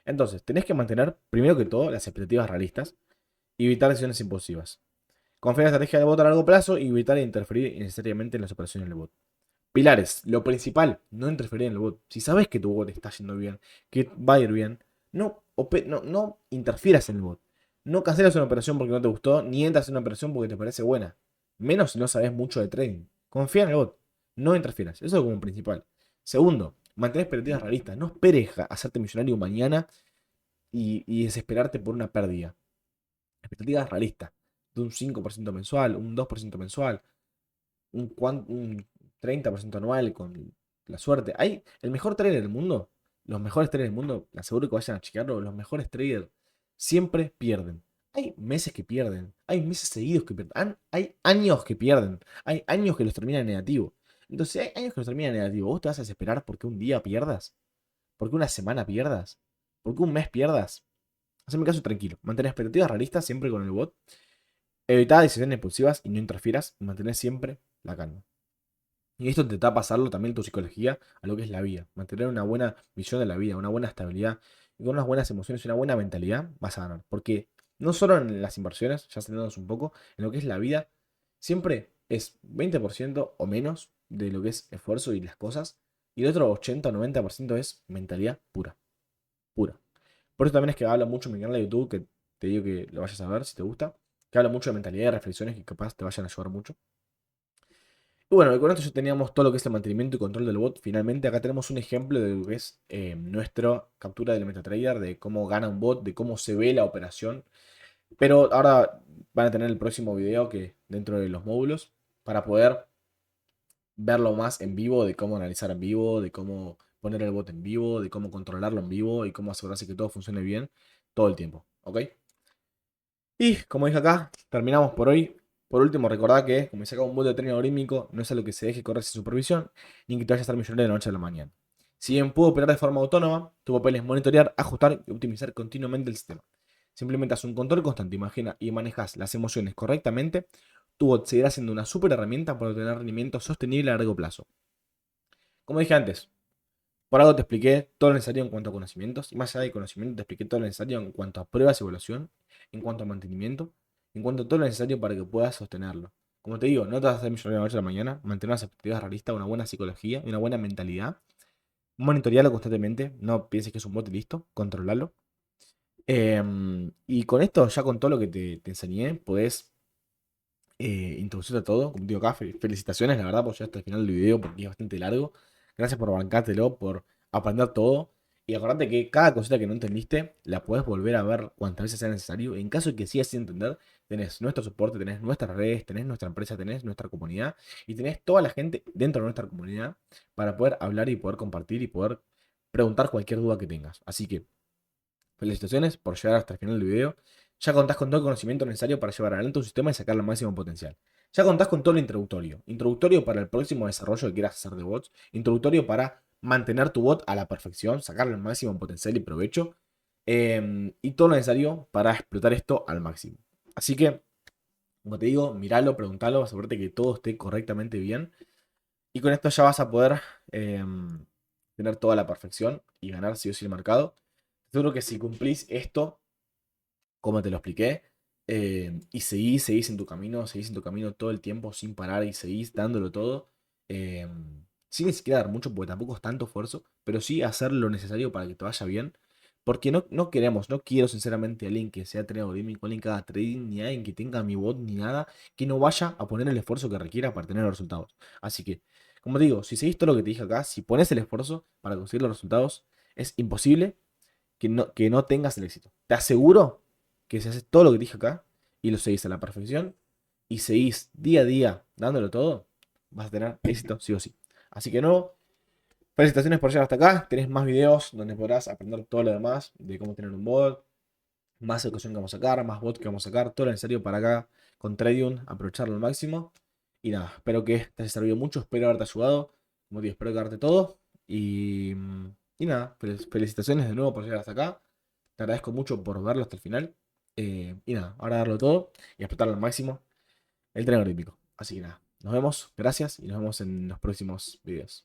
Entonces, tenés que mantener, primero que todo, las expectativas realistas y evitar decisiones impulsivas. Confiar en la estrategia del bot a largo plazo y evitar interferir innecesariamente en las operaciones del bot. Pilares, lo principal, no interferir en el bot. Si sabes que tu bot está yendo bien, que va a ir bien, no interfieras en el bot. No canceles una operación porque no te gustó, ni entras en una operación porque te parece buena. Menos si no sabes mucho de trading. Confía en el bot. No interfieras. Eso es como principal. Segundo, mantén expectativas realistas. No esperes a hacerte millonario mañana y desesperarte por una pérdida. Expectativas realistas. De un 5% mensual, un 2% mensual, un 30% anual con la suerte. Hay el mejor trader del mundo, los mejores traders del mundo, aseguro que vayan a checarlo, los mejores traders siempre pierden. Hay meses que pierden, hay meses seguidos que pierden, hay años que pierden, hay años que los terminan en negativo. Entonces, si hay años que nos terminan negativo, ¿vos te vas a desesperar porque un día pierdas? ¿Porque una semana pierdas? ¿Porque un mes pierdas? Haceme caso tranquilo. Mantén expectativas realistas siempre con el bot. Evita decisiones impulsivas y no interfieras. Y mantener siempre la calma. Y esto te da a pasarlo también tu psicología a lo que es la vida. Mantener una buena visión de la vida, una buena estabilidad y con unas buenas emociones y una buena mentalidad vas a ganar. Porque no solo en las inversiones, ya centrándonos un poco, en lo que es la vida, siempre es 20% o menos de lo que es esfuerzo y las cosas. Y el otro 80 o 90% es mentalidad pura, pura. Por eso también es que hablo mucho en mi canal de YouTube, que te digo que lo vayas a ver si te gusta. Que hablo mucho de mentalidad y reflexiones que capaz te vayan a ayudar mucho. Y bueno, y con esto ya teníamos todo lo que es el mantenimiento y control del bot. Finalmente acá tenemos un ejemplo de lo que es nuestra captura del MetaTrader, de cómo gana un bot, de cómo se ve la operación. Pero ahora van a tener el próximo video que dentro de los módulos para poder verlo más en vivo, de cómo analizar en vivo, de cómo poner el bot en vivo, de cómo controlarlo en vivo y cómo asegurarse que todo funcione bien todo el tiempo. ¿Ok? Y como dije acá, terminamos por hoy. Por último, recordad que, como se acaba un bot de tren algorítmico, no es algo que se deje correr sin supervisión, ni que te vayas a estar millonario de la noche a la mañana. Si bien puedo operar de forma autónoma, tu papel es monitorear, ajustar y optimizar continuamente el sistema. Si implementas un control constante, imagina y manejas las emociones correctamente, tu bot seguirá siendo una super herramienta para obtener rendimiento sostenible a largo plazo. Como dije antes, por algo te expliqué todo lo necesario en cuanto a conocimientos, y más allá de conocimiento te expliqué todo lo necesario en cuanto a pruebas y evaluación, en cuanto a mantenimiento, en cuanto a todo lo necesario para que puedas sostenerlo. Como te digo, no te vas a hacer millonario de la noche a la mañana, mantener unas expectativas realistas, una buena psicología y una buena mentalidad. Monitorealo constantemente, no pienses que es un bot y listo, controlalo. Y con esto, ya con todo lo que te enseñé, podés introducirte a todo. Como te digo acá, felicitaciones, la verdad, por llegar hasta el final del video porque es bastante largo. Gracias por bancártelo, por aprender todo. Y acordate que cada cosita que no entendiste la puedes volver a ver cuantas veces sea necesario. En caso de que sigas sin entender, tenés nuestro soporte, tenés nuestras redes, tenés nuestra empresa, tenés nuestra comunidad y tenés toda la gente dentro de nuestra comunidad para poder hablar y poder compartir y poder preguntar cualquier duda que tengas. Así que felicitaciones por llegar hasta el final del video. Ya contás con todo el conocimiento necesario para llevar adelante un sistema y sacar el máximo potencial. Ya contás con todo lo introductorio. Introductorio para el próximo desarrollo que quieras hacer de bots. Introductorio para mantener tu bot a la perfección, sacarle el máximo potencial y provecho. Y todo lo necesario para explotar esto al máximo. Así que, como te digo, miralo, preguntalo, asegúrate que todo esté correctamente bien. Y con esto ya vas a poder tener toda la perfección y ganar sí o sí el mercado. Seguro que si cumplís esto, como te lo expliqué, y seguís en tu camino todo el tiempo sin parar y seguís dándolo todo, eh, sin ni siquiera dar mucho, porque tampoco es tanto esfuerzo, pero sí hacer lo necesario para que te vaya bien. Porque no queremos, no quiero sinceramente a alguien que sea trader algorítmico, alguien que haga trading, ni alguien que tenga mi bot, ni nada, que no vaya a poner el esfuerzo que requiera para tener los resultados. Así que, como te digo, si seguís todo lo que te dije acá, si pones el esfuerzo para conseguir los resultados, es imposible que no tengas el éxito. Te aseguro que si haces todo lo que te dije acá y lo seguís a la perfección y seguís día a día dándolo todo, vas a tener éxito sí o sí. Así que no, felicitaciones por llegar hasta acá. Tenés más videos donde podrás aprender todo lo demás de cómo tener un bot, más educación que vamos a sacar, más bot que vamos a sacar, todo lo necesario para acá con Tradium, aprovecharlo al máximo. Y nada, espero que te haya servido mucho, espero haberte ayudado. Como digo, espero darte todo. Y, y nada, felicitaciones de nuevo por llegar hasta acá. Te agradezco mucho por verlo hasta el final. Y nada, ahora darlo todo y explotarlo al máximo el tren olímpico. Así que nada, nos vemos, gracias y nos vemos en los próximos videos.